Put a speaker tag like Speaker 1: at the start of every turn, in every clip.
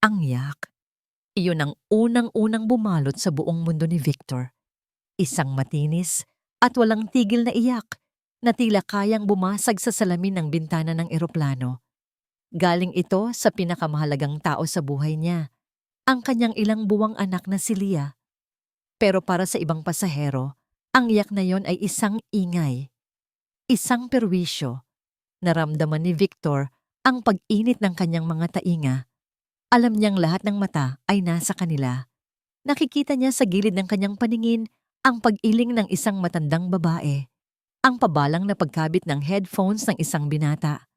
Speaker 1: Ang yak, iyon ang unang-unang bumalot sa buong mundo ni Victor. Isang matinis at walang tigil na iyak na tila kayang bumasag sa salamin ng bintana ng eroplano. Galing ito sa pinakamahalagang tao sa buhay niya, ang kanyang ilang buwang anak na si Leah. Pero para sa ibang pasahero, ang iyak na yon ay isang ingay, isang perwisyo. Naramdaman ni Victor ang pag-init ng kanyang mga tainga. Alam niyang lahat ng mata ay nasa kanila. Nakikita niya sa gilid ng kanyang paningin ang pag-iling ng isang matandang babae, ang pabalang na pagkabit ng headphones ng isang binata,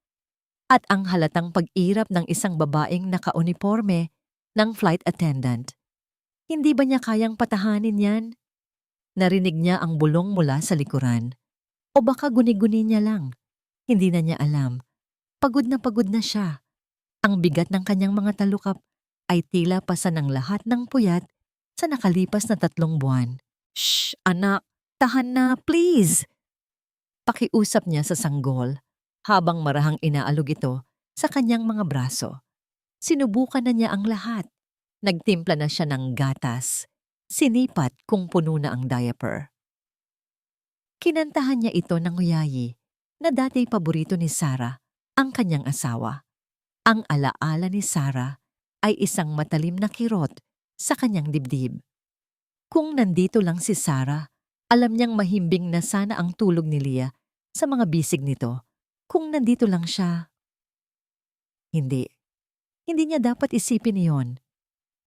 Speaker 1: at ang halatang pag-irap ng isang babaeng naka-uniforme ng flight attendant. Hindi ba niya kayang patahanin yan? Narinig niya ang bulong mula sa likuran. O baka guni-guni niya lang. Hindi na niya alam. Pagod na siya. Ang bigat ng kanyang mga talukap ay tila pasan ng lahat ng puyat sa nakalipas na 3 buwan. Shh, anak! Tahan na, please! Pakiusap niya sa sanggol habang marahang inaalog ito sa kanyang mga braso. Sinubukan na niya ang lahat. Nagtimpla na siya ng gatas. Sinipat kung puno na ang diaper. Kinantahan niya ito ng nguyayi na dati paborito ni Sarah, ang kanyang asawa. Ang alaala ni Sarah ay isang matalim na kirot sa kanyang dibdib. Kung nandito lang si Sarah, alam niyang mahimbing na sana ang tulog ni Leah sa mga bisig nito. Kung nandito lang siya, hindi. Hindi niya dapat isipin iyon.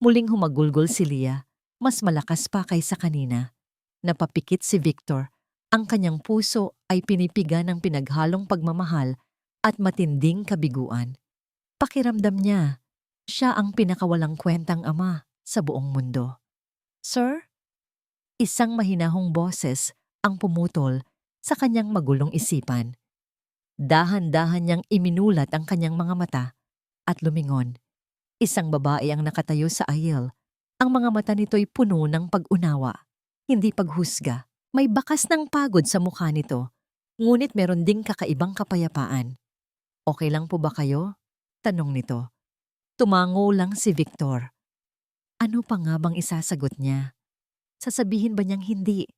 Speaker 1: Muling humagulgol si Leah, mas malakas pa kaysa kanina. Napapikit si Victor. Ang kanyang puso ay pinipiga ng pinaghalong pagmamahal at matinding kabiguan. Pakiramdam niya, siya ang pinakawalang kwentang ama sa buong mundo. Sir? Isang mahinahong boses ang pumutol sa kanyang magulong isipan. Dahan-dahan niyang iminulat ang kanyang mga mata at lumingon. Isang babae ang nakatayo sa aisle. Ang mga mata nito'y puno ng pag-unawa, hindi paghusga. May bakas ng pagod sa mukha nito, ngunit meron ding kakaibang kapayapaan. Okay lang po ba kayo? Tanong nito. Tumango lang si Victor. Ano pa nga bang isasagot niya? Sasabihin ba niyang hindi?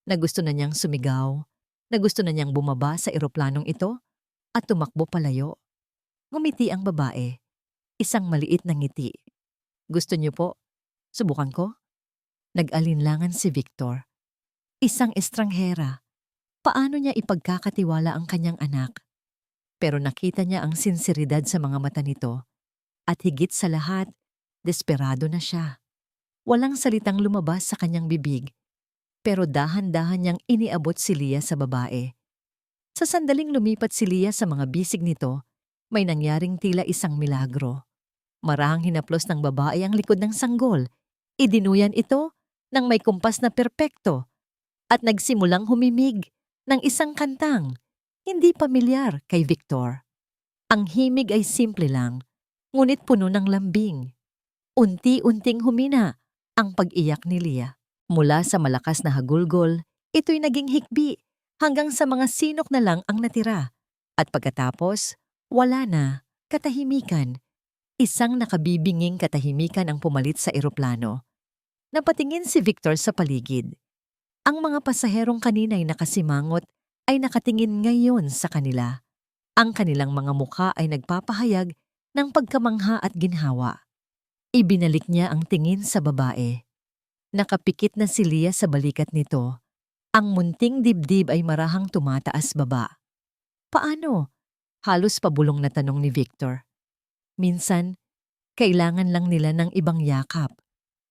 Speaker 1: Na gusto na niyang sumigaw? Na gusto na niyang bumaba sa eroplanong ito? At tumakbo palayo? Ngumiti ang babae. Isang maliit na ngiti. Gusto niyo po? Subukan ko? Nag-alinlangan si Victor. Isang estranghera. Paano niya ipagkakatiwala ang kanyang anak? Pero nakita niya ang sinseridad sa mga mata nito. At higit sa lahat, desperado na siya. Walang salitang lumabas sa kanyang bibig. Pero dahan-dahan niyang iniabot si Leah sa babae. Sa sandaling lumipat si Leah sa mga bisig nito, may nangyaring tila isang milagro. Marahang hinaplos ng babae ang likod ng sanggol. Idinuyan ito ng may kumpas na perpekto at nagsimulang humimig ng isang kantang hindi pamilyar kay Victor. Ang himig ay simple lang, ngunit puno ng lambing. Unti-unting humina ang pag-iyak ni Leah. Mula sa malakas na hagulgol, ito'y naging hikbi hanggang sa mga sinok na lang ang natira. At pagkatapos, wala na, katahimikan. Isang nakabibinging katahimikan ang pumalit sa eroplano. Napatingin si Victor sa paligid. Ang mga pasaherong kanina'y nakasimangot ay nakatingin ngayon sa kanila. Ang kanilang mga mukha ay nagpapahayag ng pagkamangha at ginhawa. Ibinalik niya ang tingin sa babae. Nakapikit na si Leah sa balikat nito. Ang munting dibdib ay marahang tumataas baba. Paano? Halos pabulong na tanong ni Victor. Minsan, kailangan lang nila ng ibang yakap.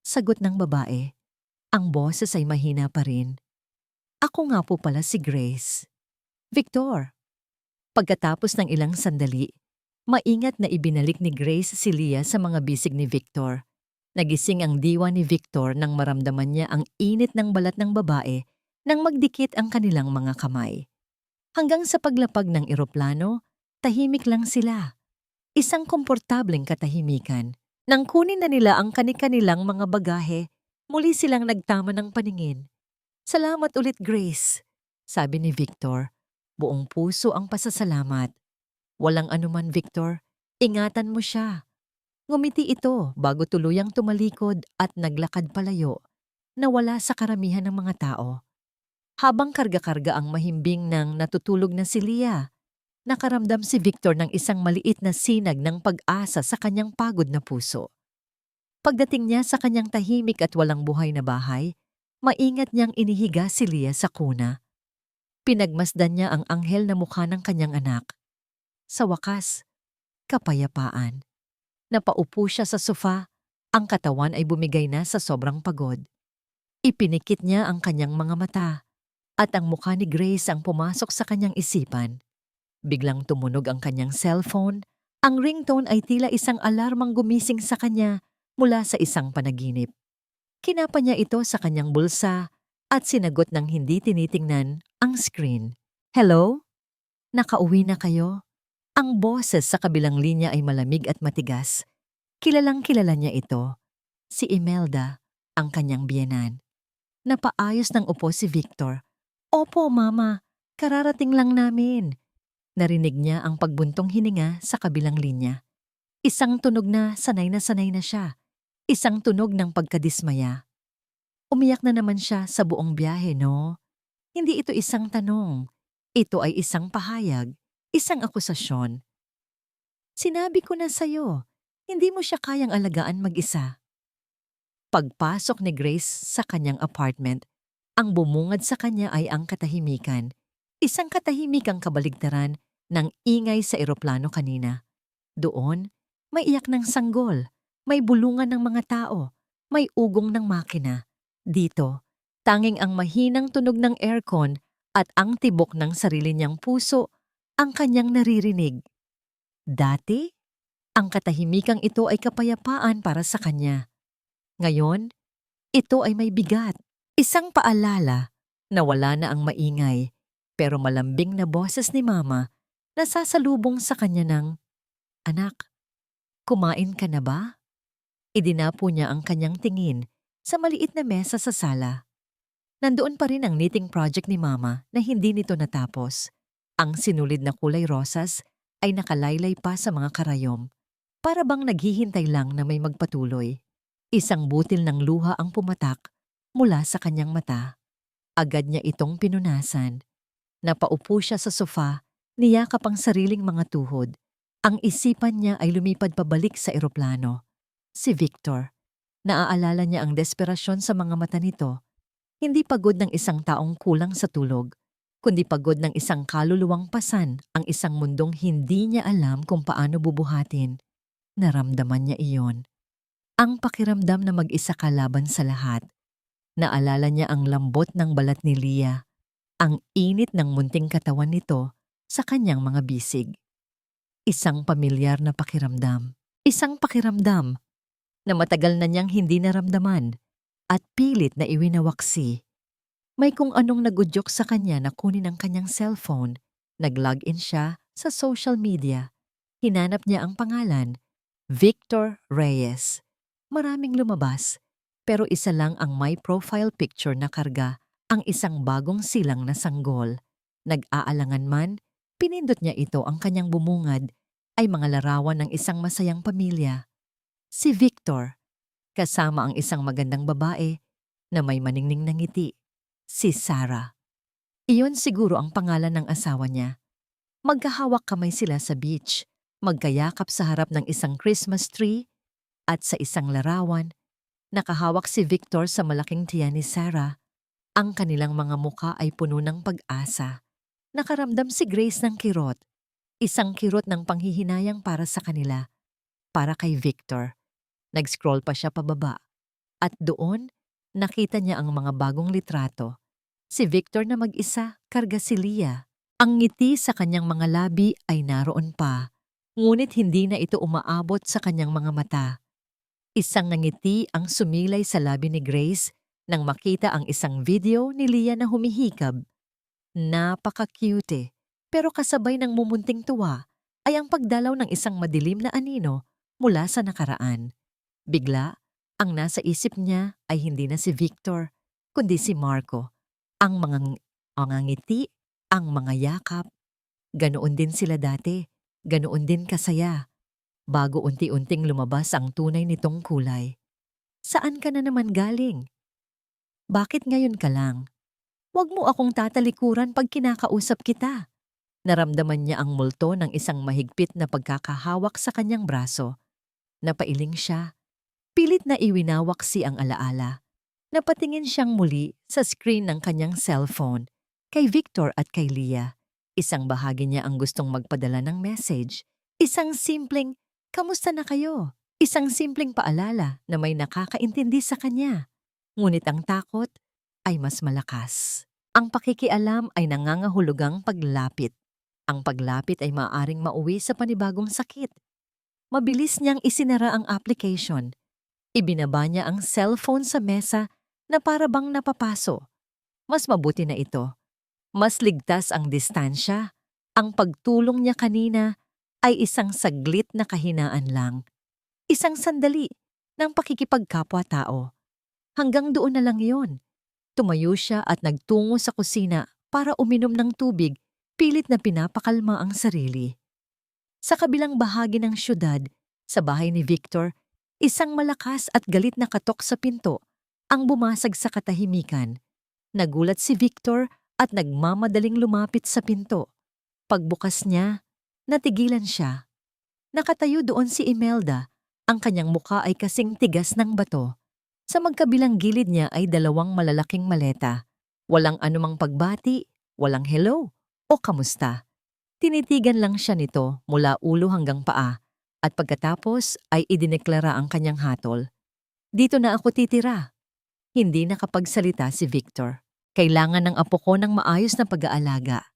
Speaker 1: Sagot ng babae. Ang boses ay mahina pa rin. Ako nga po pala si Grace. Victor. Pagkatapos ng ilang sandali, maingat na ibinalik ni Grace si Leah sa mga bisig ni Victor. Nagising ang diwa ni Victor nang maramdaman niya ang init ng balat ng babae nang magdikit ang kanilang mga kamay. Hanggang sa paglapag ng eroplano, tahimik lang sila. Isang komportableng katahimikan. Nang kunin na nila ang kani-kanilang mga bagahe, muli silang nagtama ng paningin. Salamat ulit, Grace, sabi ni Victor. Buong puso ang pasasalamat. Walang anuman, Victor. Ingatan mo siya. Ngumiti ito bago tuluyang tumalikod at naglakad palayo na wala sa karamihan ng mga tao. Habang karga-karga ang mahimbing ng natutulog na si Leah, nakaramdam si Victor ng isang maliit na sinag ng pag-asa sa kanyang pagod na puso. Pagdating niya sa kanyang tahimik at walang buhay na bahay, maingat niyang inihiga si Leah sa kuna. Pinagmasdan niya ang anghel na mukha ng kanyang anak. Sa wakas, kapayapaan. Napaupo siya sa sofa, ang katawan ay bumigay na sa sobrang pagod. Ipinikit niya ang kanyang mga mata, at ang mukha ni Grace ang pumasok sa kanyang isipan. Biglang tumunog ang kanyang cellphone, ang ringtone ay tila isang alarmang gumising sa kanya mula sa isang panaginip. Kinapa niya ito sa kanyang bulsa at sinagot ng hindi tinitingnan ang screen. "Hello? Nakauwi na kayo?" Ang boses sa kabilang linya ay malamig at matigas. Kilalang kilala niya ito. Si Imelda, ang kanyang biyenan. Napaayos ng upo si Victor. "Opo, Mama. Kararating lang namin." Narinig niya ang pagbuntong hininga sa kabilang linya. Isang tunog na sanay na siya. Isang tunog ng pagkadismaya. Umiyak na naman siya sa buong biyahe, no? Hindi ito isang tanong. Ito ay isang pahayag, isang akusasyon. "Sinabi ko na sa'yo, hindi mo siya kayang alagaan mag-isa." Pagpasok ni Grace sa kanyang apartment, ang bumungad sa kanya ay ang katahimikan. Isang katahimikang kabaligtaran ng ingay sa eroplano kanina. Doon, may iyak ng sanggol, may bulungan ng mga tao, may ugong ng makina. Dito, tanging ang mahinang tunog ng aircon at ang tibok ng sarili niyang puso ang kanyang naririnig. Dati, ang katahimikang ito ay kapayapaan para sa kanya. Ngayon, ito ay may bigat. Isang paalala na wala na ang maingay, pero malambing na boses ni Mama na sasalubong sa kanya ng, "Anak, kumain ka na ba?" Idinapo niya ang kanyang tingin sa maliit na mesa sa sala. Nandoon pa rin ang knitting project ni Mama na hindi nito natapos. Ang sinulid na kulay rosas ay nakalaylay pa sa mga karayom. Para bang naghihintay lang na may magpatuloy. Isang butil ng luha ang pumatak mula sa kanyang mata. Agad niya itong pinunasan. Napaupo siya sa sofa, niyakap ang sariling mga tuhod. Ang isipan niya ay lumipad pabalik sa eroplano. Si Victor. Naaalala niya ang desperasyon sa mga mata nito. Hindi pagod ng isang taong kulang sa tulog, kundi pagod ng isang kaluluwang pasan ang isang mundong hindi niya alam kung paano bubuhatin. Naramdaman niya iyon. Ang pakiramdam na mag-isa ka laban sa lahat. Naalala niya ang lambot ng balat ni Leah, ang init ng munting katawan nito sa kanyang mga bisig. Isang pamilyar na pakiramdam. Isang pakiramdam na matagal na niyang hindi naramdaman at pilit na iwinawaksi. May kung anong nagudyok sa kanya na kunin ang kanyang cellphone. Nag-login siya sa social media. Hinanap niya ang pangalan, Victor Reyes. Maraming lumabas, pero isa lang ang may profile picture na karga, ang isang bagong silang na sanggol. Nag-aalangan man, pinindot niya ito, ang kanyang bumungad ay mga larawan ng isang masayang pamilya. Si Victor, kasama ang isang magandang babae na may maningning na ngiti, si Sarah. Iyon siguro ang pangalan ng asawa niya. Magkahawak kamay sila sa beach, magkayakap sa harap ng isang Christmas tree, at sa isang larawan, nakahawak si Victor sa malaking tiyan ni Sarah. Ang kanilang mga muka ay puno ng pag-asa. Nakaramdam si Grace ng kirot, isang kirot ng panghihinayang para sa kanila, para kay Victor. Nag-scroll pa siya pababa, at doon, nakita niya ang mga bagong litrato. Si Victor na mag-isa, karga si Leah. Ang ngiti sa kanyang mga labi ay naroon pa, ngunit hindi na ito umaabot sa kanyang mga mata. Isang ngiti ang sumilay sa labi ni Grace nang makita ang isang video ni Leah na humihikab. Napaka-cute, pero kasabay ng mumunting tuwa ay ang pagdalaw ng isang madilim na anino mula sa nakaraan. Bigla, ang nasa isip niya ay hindi na si Victor, kundi si Marco. Ang mga ngiti, ang mga yakap. Ganoon din sila dati, ganoon din kasaya. bago unti-unting lumabas ang tunay nitong kulay. Saan ka na naman galing? Bakit ngayon ka lang? Huwag mo akong tatalikuran pag kinakausap kita. Naramdaman niya ang multo ng isang mahigpit na pagkakahawak sa kanyang braso. Napailing siya. Pilit na iwinawaksi ang alaala. Napatingin siyang muli sa screen ng kanyang cellphone kay Victor at kay Leah. Isang bahagi niya ang gustong magpadala ng message. Isang simpleng, "Kamusta na kayo?" Isang simpleng paalala na may nakakaintindi sa kanya. Ngunit ang takot ay mas malakas. Ang pakikialam ay nangangahulugang paglapit. Ang paglapit ay maaaring mauwi sa panibagong sakit. Mabilis niyang isinara ang application. Ibinaba niya ang cellphone sa mesa na para bang napapaso. Mas mabuti na ito. Mas ligtas ang distansya. Ang pagtulong niya kanina ay isang saglit na kahinaan lang. Isang sandali ng pakikipagkapwa-tao. Hanggang doon na lang yon. Tumayo siya at nagtungo sa kusina para uminom ng tubig, pilit na pinapakalma ang sarili. Sa kabilang bahagi ng syudad, sa bahay ni Victor, isang malakas at galit na katok sa pinto ang bumasag sa katahimikan. Nagulat si Victor at nagmamadaling lumapit sa pinto. Pagbukas niya, natigilan siya. Nakatayo doon si Imelda. Ang kanyang mukha ay kasing tigas ng bato. Sa magkabilang gilid niya ay dalawang malalaking maleta. Walang anumang pagbati, walang hello o kamusta. Tinitigan lang siya nito mula ulo hanggang paa at pagkatapos ay idineklara ang kanyang hatol. Dito na ako titira. Hindi nakapagsalita si Victor. Kailangan ng apo ko ng maayos na pag-aalaga.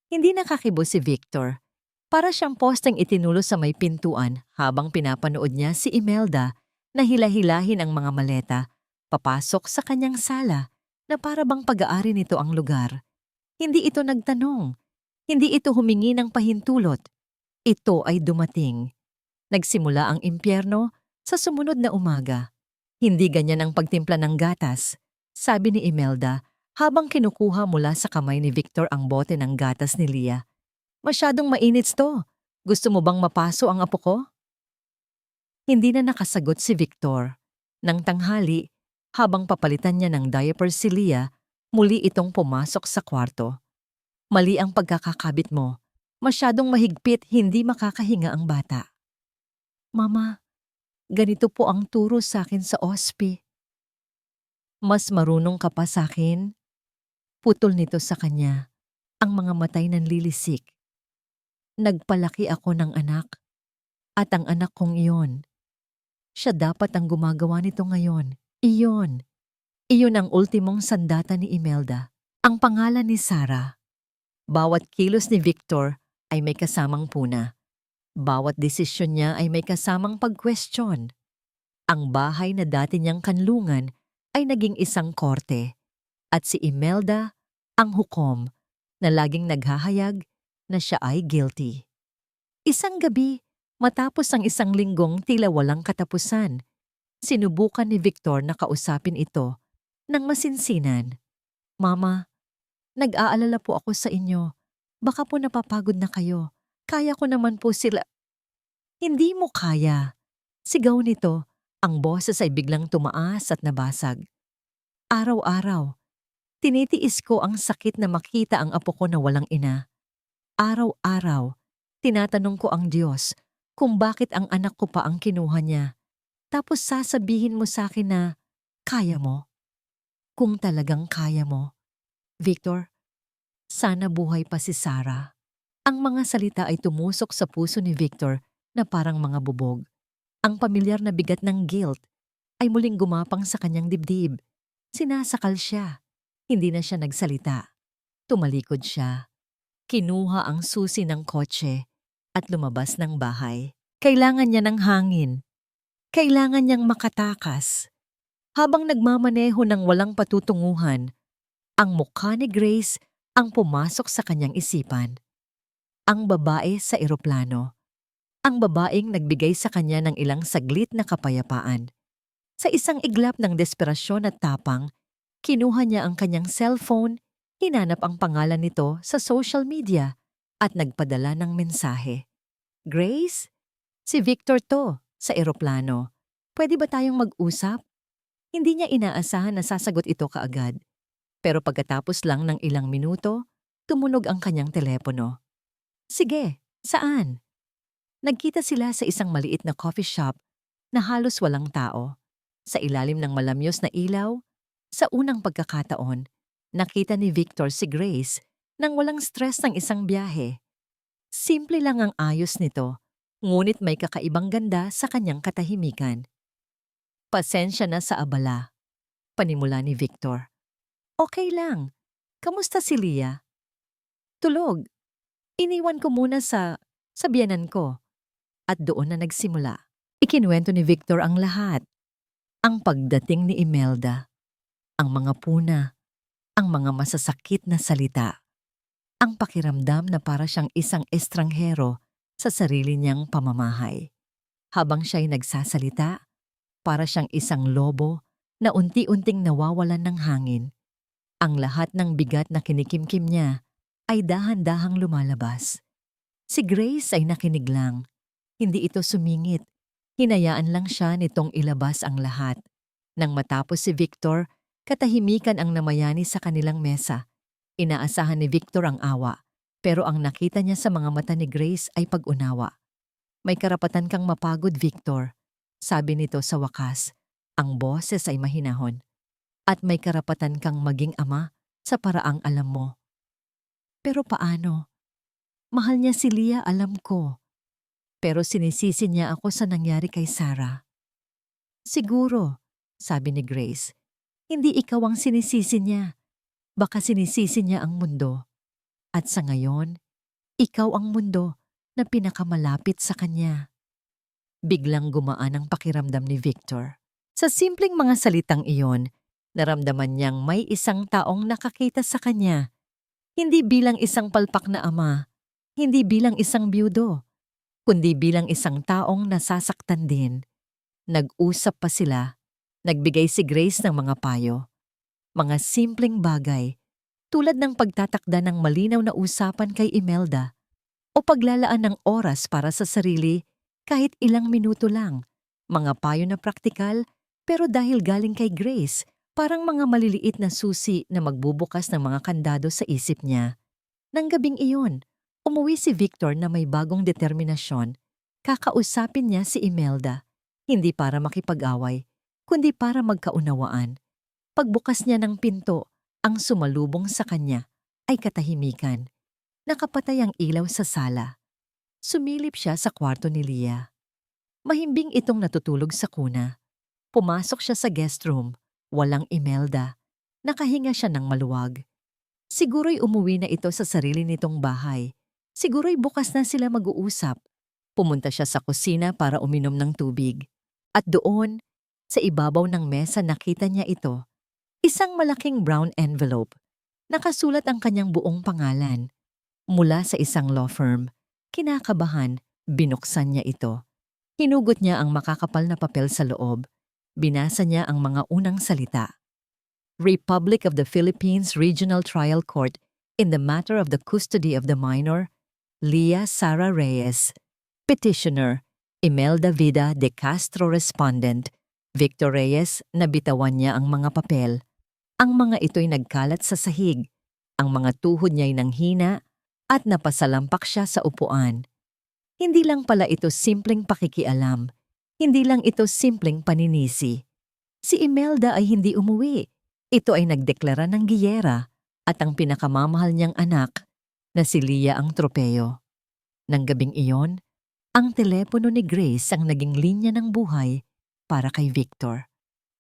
Speaker 1: Hindi nakakibo si Victor. Para siyang posteng itinulo sa may pintuan habang pinapanood niya si Imelda na hilahilahin ang mga maleta, papasok sa kanyang sala na para bang pag-aari nito ang lugar. Hindi ito nagtanong. Hindi ito humingi ng pahintulot. Ito ay dumating. Nagsimula ang impyerno sa sumunod na umaga. Hindi ganyan ang pagtimpla ng gatas, sabi ni Imelda habang kinukuha mula sa kamay ni Victor ang bote ng gatas ni Leah. Masyadong mainit to. Gusto mo bang mapaso ang apo ko? Hindi na nakasagot si Victor. Nang tanghali, habang papalitan niya ng diaper si Leah, muli itong pumasok sa kwarto. Mali ang pagkakakabit mo. Masyadong mahigpit, hindi makakahinga ang bata. Mama, ganito po ang turo sa akin sa OSP. Mas marunong ka pa sa akin? Putol nito sa kanya. Ang mga matay nanlilisik. Nagpalaki ako ng anak. At ang anak kong iyon. Siya dapat ang gumagawa nito ngayon. Iyon. Iyon ang ultimong sandata ni Imelda. Ang pangalan ni Sarah. Bawat kilos ni Victor ay may kasamang puna. Bawat desisyon niya ay may kasamang pag-question. Ang bahay na dati niyang kanlungan ay naging isang korte. At si Imelda, ang hukom, na laging naghahayag na siya ay guilty. Isang gabi, matapos ang isang linggong tila walang katapusan, sinubukan ni Victor na kausapin ito ng masinsinan. Mama, nag-aalala po ako sa inyo. Baka po napapagod na kayo. Kaya ko naman po sila. Hindi mo kaya. Sigaw nito, ang boses ay biglang tumaas at nabasag. Araw-araw, tinitiis ko ang sakit na makita ang apo ko na walang ina. Araw-araw, tinatanong ko ang Diyos kung bakit ang anak ko pa ang kinuha niya. Tapos sasabihin mo sa akin na, kaya mo? Kung talagang kaya mo. Victor, sana buhay pa si Sarah. Ang mga salita ay tumusok sa puso ni Victor na parang mga bubog. Ang pamilyar na bigat ng guilt ay muling gumapang sa kanyang dibdib. Sinasakal siya. Hindi na siya nagsalita. Tumalikod siya. Kinuha ang susi ng kotse at lumabas ng bahay. Kailangan niya ng hangin. Kailangan niyang makatakas. Habang nagmamaneho ng walang patutunguhan, ang mukha ni Grace ang pumasok sa kanyang isipan. Ang babae sa eroplano. Ang babaeng nagbigay sa kanya ng ilang saglit na kapayapaan. Sa isang iglap ng desperasyon at tapang, kinuha niya ang kanyang cellphone, hinanap ang pangalan nito sa social media at nagpadala ng mensahe. Grace, Si Victor to, sa eroplano. Pwede ba tayong mag-usap? Hindi niya inaasahan na sasagot ito kaagad. Pero pagkatapos lang ng ilang minuto, tumunog ang kanyang telepono. Sige, saan? Nagkita sila sa isang maliit na coffee shop na halos walang tao. Sa ilalim ng malamyos na ilaw, sa unang pagkakataon, nakita ni Victor si Grace nang walang stress ng isang biyahe. Simple lang ang ayos nito, ngunit may kakaibang ganda sa kanyang katahimikan. Pasensya na sa abala, panimula ni Victor. Okay lang. Kamusta si Leah? Tulog. Iniwan ko muna sa biyanan ko. At doon na nagsimula. Ikinuwento ni Victor ang lahat. Ang pagdating ni Imelda, ang mga puna, ang mga masasakit na salita, ang pakiramdam na para siyang isang estranghero sa sarili niyang pamamahay. Habang siya'y nagsasalita, para siyang isang lobo na unti-unting nawawalan ng hangin. Ang lahat ng bigat na kinikimkim niya ay dahan-dahang lumalabas. Si Grace ay nakinig lang. Hindi ito sumingit. Hinayaan lang siya nitong ilabas ang lahat. Nang matapos si Victor, katahimikan ang namayani sa kanilang mesa. Inaasahan ni Victor ang awa, pero ang nakita niya sa mga mata ni Grace ay pag-unawa. May karapatan kang mapagod, Victor. Sabi nito sa wakas. Ang boses ay mahinahon. At may karapatan kang maging ama sa paraang alam mo. Pero paano? Mahal niya si Leah, alam ko. Pero sinisisi niya ako sa nangyari kay Sarah. Siguro, sabi ni Grace, hindi ikaw ang sinisisi niya. Baka sinisisi niya ang mundo. At sa ngayon, ikaw ang mundo na pinakamalapit sa kanya. Biglang gumaan ang pakiramdam ni Victor. Sa simpleng mga salitang iyon, naramdaman niyang may isang taong nakakita sa kanya. Hindi bilang isang palpak na ama, hindi bilang isang biyudo, kundi bilang isang taong nasasaktan din. Nag-usap pa sila. Nagbigay si Grace ng mga payo. Mga simpleng bagay, tulad ng pagtatakda ng malinaw na usapan kay Imelda o paglalaan ng oras para sa sarili kahit ilang minuto lang. Mga payo na praktikal, pero dahil galing kay Grace, parang mga maliliit na susi na magbubukas ng mga kandado sa isip niya. Nang gabing iyon, umuwi si Victor na may bagong determinasyon. Kakausapin niya si Imelda, hindi para makipag-away, kundi para magkaunawaan. Pagbukas niya ng pinto, ang sumalubong sa kanya ay katahimikan. Nakapatay ang ilaw sa sala. Sumilip siya sa kwarto ni Leah. Mahimbing itong natutulog sa kuna. Pumasok siya sa guest room, walang Imelda. Nakahinga siya ng maluwag. Siguro'y umuwi na ito sa sarili nitong bahay. Siguro'y bukas na sila mag-uusap. Pumunta siya sa kusina para uminom ng tubig. At doon, sa ibabaw ng mesa nakita niya ito. Isang malaking brown envelope. Nakasulat ang kanyang buong pangalan. Mula sa isang law firm. Kinakabahan, binuksan niya ito. Hinugot niya ang makakapal na papel sa loob. Binasa niya ang mga unang salita. Republic of the Philippines Regional Trial Court in the matter of the custody of the minor, Leah Sara Reyes. Petitioner, Imelda Vida de Castro. Respondent, Victor Reyes. Nabitawan niya ang mga papel. Ang mga ito'y nagkalat sa sahig. Ang mga tuhod niya'y nanghina at napasalampak siya sa upuan. Hindi lang pala ito simpleng pakikialam. Hindi lang ito simpleng paninisi. Si Imelda ay hindi umuwi. Ito ay nagdeklara ng giyera at ang pinakamamahal niyang anak na si Leah ang tropeyo. Nang gabing iyon, ang telepono ni Grace ang naging linya ng buhay para kay Victor.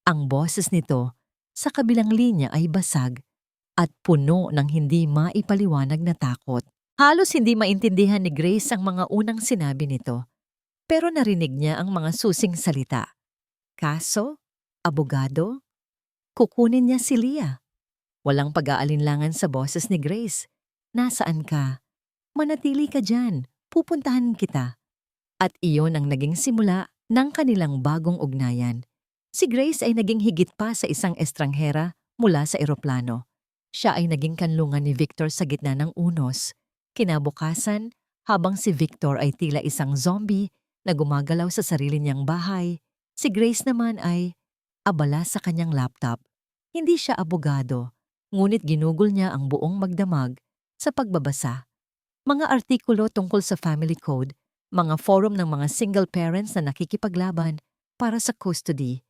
Speaker 1: Ang boses nito sa kabilang linya ay basag at puno ng hindi maipaliwanag na takot. Halos hindi maintindihan ni Grace ang mga unang sinabi nito, pero narinig niya ang mga susing salita. Kaso? Abogado? Kukunin niya si Leah. Walang pag-aalinlangan sa boses ni Grace. Nasaan ka? Manatili ka dyan. Pupuntahan kita. At iyon ang naging simula ng kanilang bagong ugnayan. Si Grace ay naging higit pa sa isang estranghera mula sa eroplano. Siya ay naging kanlungan ni Victor sa gitna ng unos. Kinabukasan, habang si Victor ay tila isang zombie na gumagalaw sa sarili niyang bahay. Si Grace naman ay abala sa kanyang laptop. Hindi siya abogado, ngunit ginugol niya ang buong magdamag sa pagbabasa. Mga artikulo tungkol sa family code, mga forum ng mga single parents na nakikipaglaban para sa custody,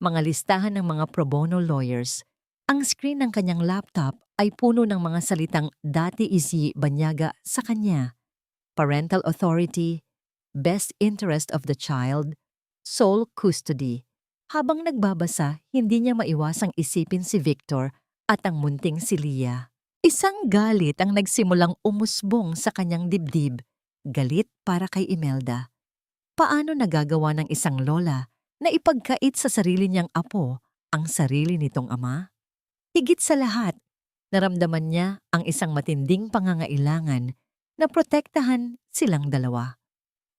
Speaker 1: mga listahan ng mga pro bono lawyers. Ang screen ng kanyang laptop ay puno ng mga salitang dati banyaga sa kanya. Parental authority, best interest of the child, sole custody. Habang nagbabasa, hindi niya maiwasang isipin si Victor at ang munting si Leah. Isang galit ang nagsimulang umusbong sa kanyang dibdib. Galit para kay Imelda. Paano nagagawa ng isang lola na ipagkait sa sarili niyang apo ang sarili nitong ama? Higit sa lahat, naramdaman niya ang isang matinding pangangailangan na protektahan silang dalawa.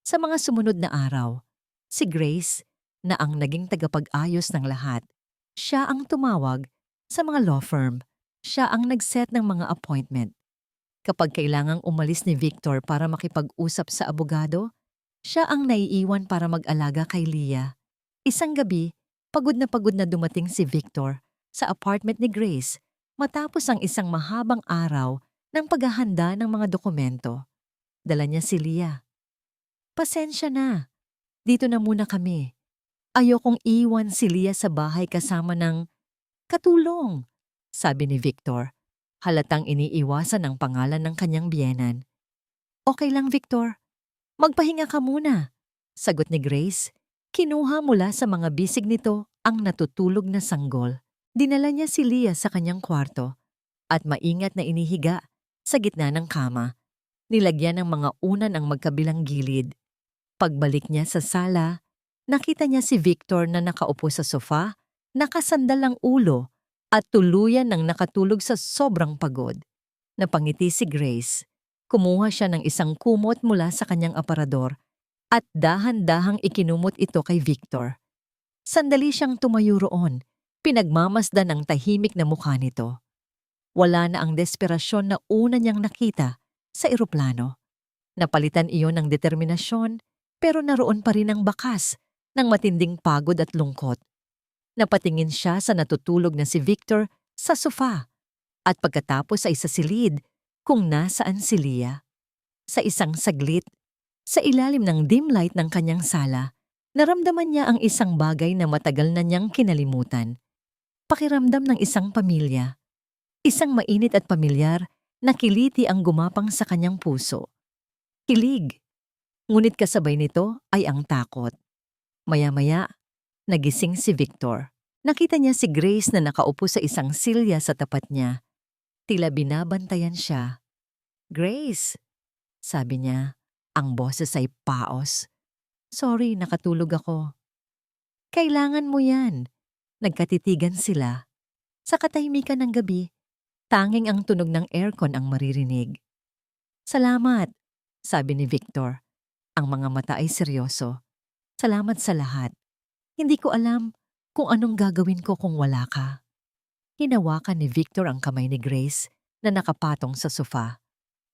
Speaker 1: Sa mga sumunod na araw, si Grace, na ang naging tagapag-ayos ng lahat, siya ang tumawag sa mga law firm. Siya ang nag-set ng mga appointment. Kapag kailangang umalis ni Victor para makipag-usap sa abogado, siya ang naiiwan para mag-alaga kay Leah. Isang gabi, pagod na dumating si Victor sa apartment ni Grace matapos ang isang mahabang araw ng paghahanda ng mga dokumento. Dala niya si Leah. Pasensya na. Dito na muna kami. Ayokong iwan si Leah sa bahay kasama ng katulong, sabi ni Victor. Halatang iniiwasan ang pangalan ng kanyang biyenan. Okay lang, Victor. Magpahinga ka muna, sagot ni Grace. Kinuha mula sa mga bisig nito ang natutulog na sanggol. Dinala niya si Leah sa kanyang kwarto at maingat na inihiga sa gitna ng kama. Nilagyan ng mga unan ang magkabilang gilid. Pagbalik niya sa sala, nakita niya si Victor na nakaupo sa sofa, nakasandal ang ulo at tuluyan ng nakatulog sa sobrang pagod. Napangiti si Grace. Kumuha siya ng isang kumot mula sa kanyang aparador at dahan-dahang ikinumot ito kay Victor. Sandali siyang tumayo roon, pinagmamasdan ang tahimik na mukha nito. Wala na ang desperasyon na una niyang nakita sa eroplano. Napalitan iyon ng determinasyon, pero naroon pa rin ang bakas ng matinding pagod at lungkot. Napatingin siya sa natutulog na si Victor sa sofa at pagkatapos ay sa silid kung nasaan si Leah. Sa isang saglit, sa ilalim ng dim light ng kanyang sala, naramdaman niya ang isang bagay na matagal na niyang kinalimutan. Pakiramdam ng isang pamilya. Isang mainit at pamilyar na kiliti ang gumapang sa kanyang puso. Kilig. Ngunit kasabay nito ay ang takot. Maya-maya, nagising si Victor. Nakita niya si Grace na nakaupo sa isang silya sa tapat niya. Tila binabantayan siya. Grace, sabi niya, ang boses ay paos. Sorry, nakatulog ako. Kailangan mo yan. Nagkatitigan sila. Sa katahimikan ng gabi, tanging ang tunog ng aircon ang maririnig. Salamat, sabi ni Victor. Ang mga mata ay seryoso. Salamat sa lahat. Hindi ko alam kung anong gagawin ko kung wala ka. Hinawakan ni Victor ang kamay ni Grace na nakapatong sa sofa.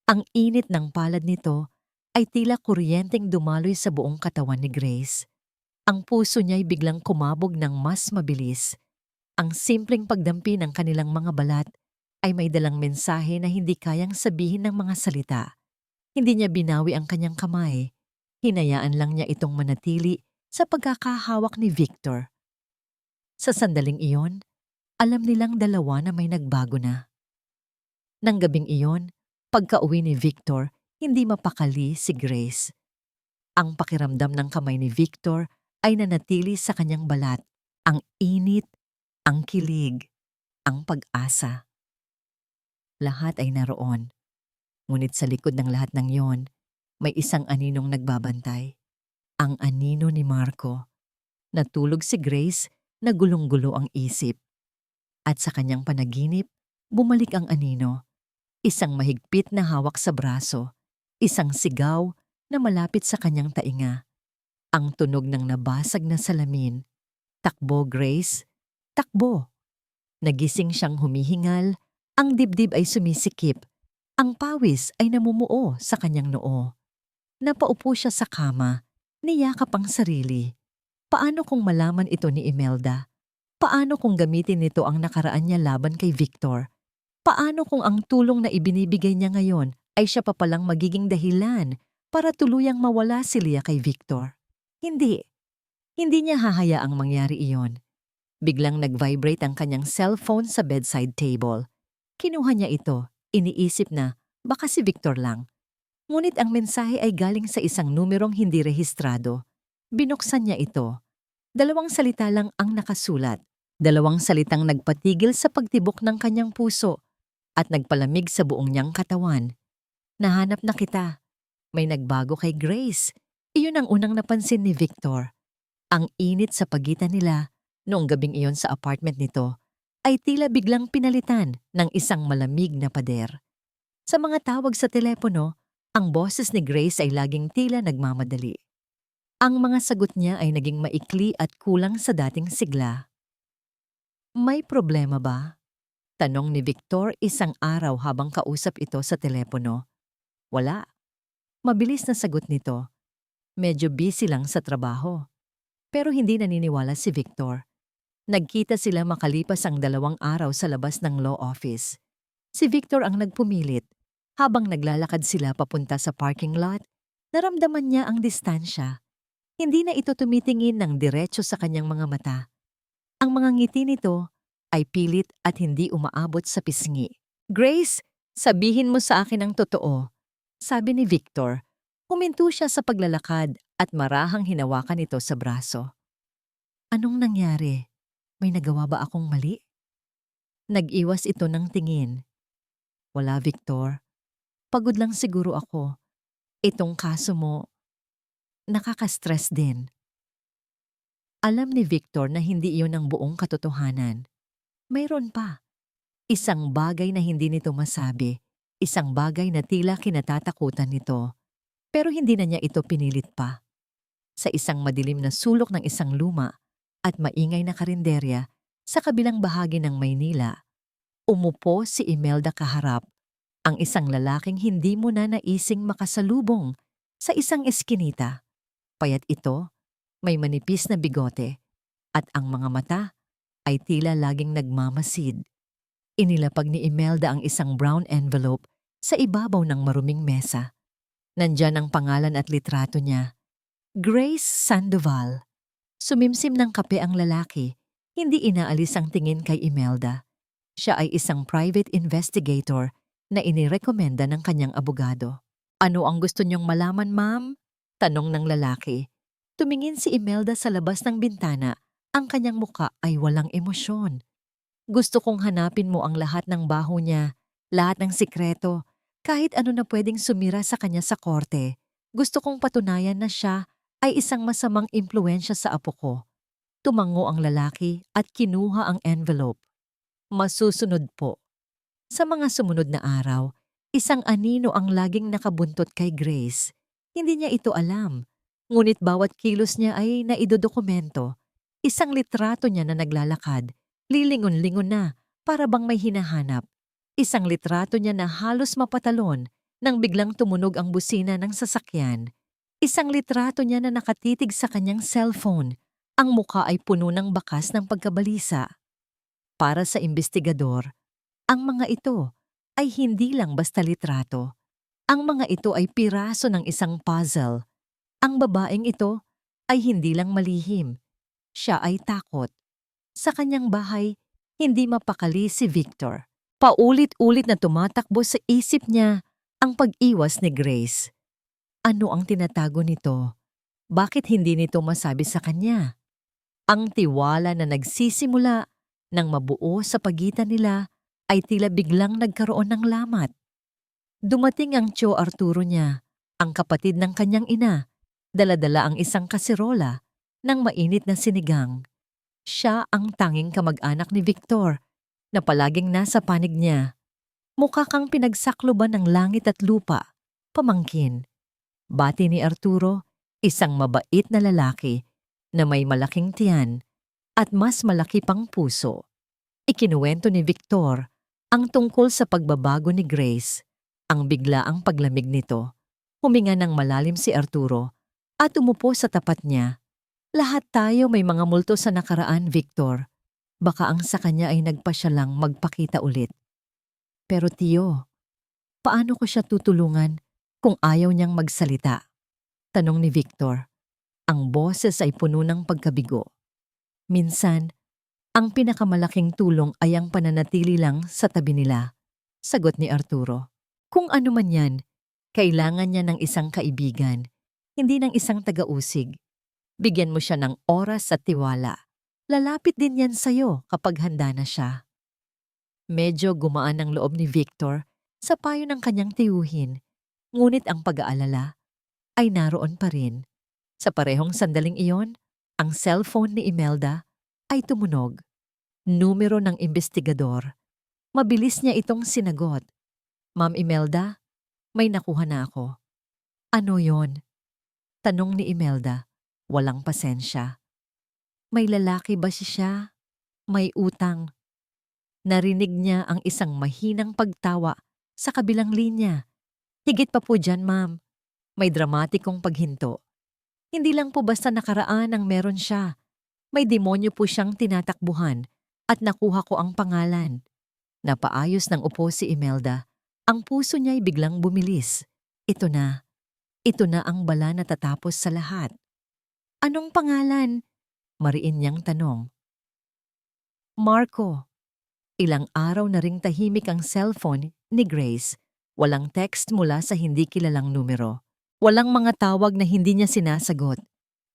Speaker 1: Ang init ng palad nito ay tila kuryenteng dumaloy sa buong katawan ni Grace. Ang puso niya'y biglang kumabog ng mas mabilis. Ang simpleng pagdampi ng kanilang mga balat ay may dalang mensahe na hindi kayang sabihin ng mga salita. Hindi niya binawi ang kanyang kamay. Hinayaan lang niya itong manatili sa pagkakahawak ni Victor. Sa sandaling iyon, alam nilang dalawa na may nagbago na. Nang gabing iyon, pagka-uwi ni Victor, hindi mapakali si Grace. Ang pakiramdam ng kamay ni Victor ay nanatili sa kanyang balat. Ang init, ang kilig, ang pag-asa. Lahat ay naroon. Ngunit sa likod ng lahat ng iyon, may isang aninong nagbabantay. Ang anino ni Marco. Natulog si Grace na gulong-gulo ang isip. At sa kanyang panaginip, bumalik ang anino. Isang mahigpit na hawak sa braso. Isang sigaw na malapit sa kanyang tainga. Ang tunog ng nabasag na salamin. Takbo, Grace. Takbo. Nagising siyang humihingal. Ang dibdib ay sumisikip. Ang pawis ay namumuo sa kanyang noo. Napaupo siya sa kama. Niyakap ang sarili. Paano kung malaman ito ni Imelda? Paano kung gamitin nito ang nakaraan niya laban kay Victor? Paano kung ang tulong na ibinibigay niya ngayon ay siya pa palang magiging dahilan para tuluyang mawala si Leah kay Victor? Hindi. Hindi niya hahayaang mangyari iyon. Biglang nag-vibrate ang kanyang cellphone sa bedside table. Kinuha niya ito, iniisip na baka si Victor lang. Ngunit ang mensahe ay galing sa isang numerong hindi rehistrado. Binuksan niya ito. 2 salita lang ang nakasulat. 2 salitang nagpatigil sa pagtibok ng kanyang puso at nagpalamig sa buong niyang katawan. Nahanap na kita. May nagbago kay Grace. Iyon ang unang napansin ni Victor. Ang init sa pagitan nila noong gabing iyon sa apartment nito ay tila biglang pinalitan ng isang malamig na pader. Sa mga tawag sa telepono, ang boses ni Grace ay laging tila nagmamadali. Ang mga sagot niya ay naging maikli at kulang sa dating sigla. May problema ba? Tanong ni Victor isang araw habang kausap ito sa telepono. Wala. Mabilis na sagot nito. Medyo busy lang sa trabaho. Pero hindi naniniwala si Victor. Nagkita sila makalipas ang 2 araw sa labas ng law office. Si Victor ang nagpumilit. Habang naglalakad sila papunta sa parking lot, naramdaman niya ang distansya. Hindi na ito tumitingin ng diretso sa kanyang mga mata. Ang mga ngiti nito ay pilit at hindi umaabot sa pisngi. Grace, sabihin mo sa akin ang totoo, sabi ni Victor. Huminto siya sa paglalakad at marahang hinawakan ito sa braso. Anong nangyari? May nagawa ba akong mali? Nag-iwas ito ng tingin. Wala, Victor. Pagod lang siguro ako. Itong kaso mo, nakaka-stress din. Alam ni Victor na hindi iyon ang buong katotohanan. Mayroon pa. Isang bagay na hindi nito masabi. Isang bagay na tila kinatatakutan nito. Pero hindi na niya ito pinilit pa. Sa isang madilim na sulok ng isang luma at maingay na karinderya sa kabilang bahagi ng Maynila, umupo si Imelda kaharap, ang isang lalaking hindi mo na naising makasalubong sa isang eskinita. Payat ito, may manipis na bigote, at ang mga mata ay tila laging nagmamasid. Inilapag ni Imelda ang isang brown envelope sa ibabaw ng maruming mesa. Nandyan ang pangalan at litrato niya. Grace Sandoval. Sumimsim ng kape ang lalaki, hindi inaalis ang tingin kay Imelda. Siya ay isang private investigator na inirekomenda ng kanyang abogado. Ano ang gusto niyong malaman, ma'am? Tanong ng lalaki. Tumingin si Imelda sa labas ng bintana. Ang kanyang muka ay walang emosyon. Gusto kong hanapin mo ang lahat ng baho niya, lahat ng sikreto, kahit ano na pwedeng sumira sa kanya sa korte. Gusto kong patunayan na siya ay isang masamang impluwensya sa apo ko. Tumango ang lalaki at kinuha ang envelope. Masusunod po. Sa mga sumunod na araw, isang anino ang laging nakabuntot kay Grace. Hindi niya ito alam. Ngunit bawat kilos niya ay naidodokumento. Isang litrato niya na naglalakad, lilingon-lingon na, para bang may hinahanap. Isang litrato niya na halos mapatalon nang biglang tumunog ang busina ng sasakyan. Isang litrato niya na nakatitig sa kanyang cellphone. Ang mukha ay puno ng bakas ng pagkabalisa. Para sa investigador, ang mga ito ay hindi lang basta litrato. Ang mga ito ay piraso ng isang puzzle. Ang babaeng ito ay hindi lang malihim. Siya ay takot. Sa kanyang bahay, hindi mapakali si Victor. Paulit-ulit na tumatakbo sa isip niya ang pag-iwas ni Grace. Ano ang tinatago nito? Bakit hindi nito masabi sa kanya? Ang tiwala na nagsisimula ng mabuo sa pagitan nila ay tila biglang nagkaroon ng lamat. Dumating ang Tio Arturo niya, ang kapatid ng kanyang ina. Dala-dala ang isang kaserola ng mainit na sinigang. Siya ang tanging kamag-anak ni Victor na palaging nasa panig niya. Mukha kang pinagsakloban ng langit at lupa, pamangkin. Bati ni Arturo, isang mabait na lalaki na may malaking tiyan at mas malaki pang puso. Ikinuwento ni Victor ang tungkol sa pagbabago ni Grace. Ang biglaang paglamig nito. Huminga ng malalim si Arturo at umupo sa tapat niya. Lahat tayo may mga multo sa nakaraan, Victor. Baka ang sa kanya ay nagpasya lang magpakita ulit. Pero Tio, paano ko siya tutulungan kung ayaw niyang magsalita? Tanong ni Victor. Ang boses ay puno ng pagkabigo. Minsan, ang pinakamalaking tulong ay ang pananatili lang sa tabi nila. Sagot ni Arturo. Kung ano man yan, kailangan niya ng isang kaibigan, hindi ng isang taga-usig. Bigyan mo siya ng oras at tiwala. Lalapit din yan sa'yo kapag handa na siya. Medyo gumaan ang loob ni Victor sa payo ng kanyang tiyuhin, ngunit ang pag-aalala ay naroon pa rin. Sa parehong sandaling iyon, ang cellphone ni Imelda ay tumunog. Numero ng investigador. Mabilis niya itong sinagot. Ma'am Imelda, may nakuha na ako. Ano yon? Tanong ni Imelda. Walang pasensya. May lalaki ba siya? May utang. Narinig niya ang isang mahinang pagtawa sa kabilang linya. Higit pa po dyan, ma'am. May dramatikong paghinto. Hindi lang po basta nakaraan ang meron siya. May demonyo po siyang tinatakbuhan at nakuha ko ang pangalan. Napaayos ng upo si Imelda. Ang puso niya'y biglang bumilis. Ito na. Ito na ang bala na tatapos sa lahat. Anong pangalan? Mariin niyang tanong. Marco. Ilang araw na ring tahimik ang cellphone ni Grace. Walang text mula sa hindi kilalang numero. Walang mga tawag na hindi niya sinasagot.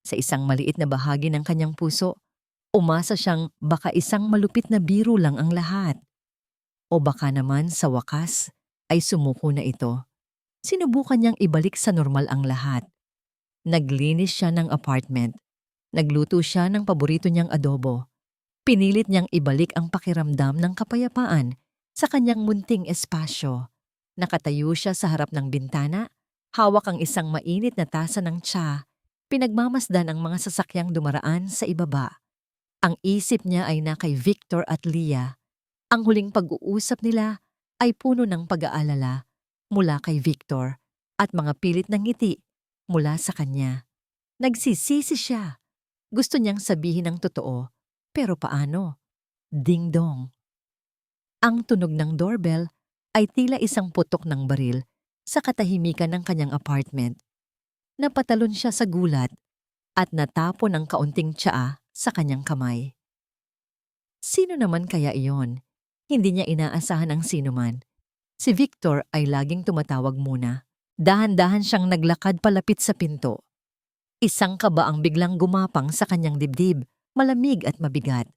Speaker 1: Sa isang maliit na bahagi ng kanyang puso, umasa siyang baka isang malupit na biro lang ang lahat. O baka naman sa wakas ay sumuko na ito. Sinubukan niyang ibalik sa normal ang lahat. Naglinis siya ng apartment. Nagluto siya ng paborito niyang adobo. Pinilit niyang ibalik ang pakiramdam ng kapayapaan sa kanyang munting espasyo. Nakatayo siya sa harap ng bintana, hawak ang isang mainit na tasa ng tsa, pinagmamasdan ang mga sasakyang dumaraan sa ibaba. Ang isip niya ay na kay Victor at Leah. Ang huling pag-uusap nila ay puno ng pag-aalala mula kay Victor at mga pilit ng ngiti mula sa kanya. Nagsisisi siya. Gusto niyang sabihin ang totoo, pero paano? Ding-dong. Ang tunog ng doorbell ay tila isang putok ng baril sa katahimikan ng kanyang apartment. Napatalon siya sa gulat at natapon ang kaunting tsaa sa kanyang kamay. Sino naman kaya iyon? Hindi niya inaasahan ang sinuman. Si Victor ay laging tumatawag muna. Dahan-dahan siyang naglakad palapit sa pinto. Isang kaba ang biglang gumapang sa kanyang dibdib, malamig at mabigat.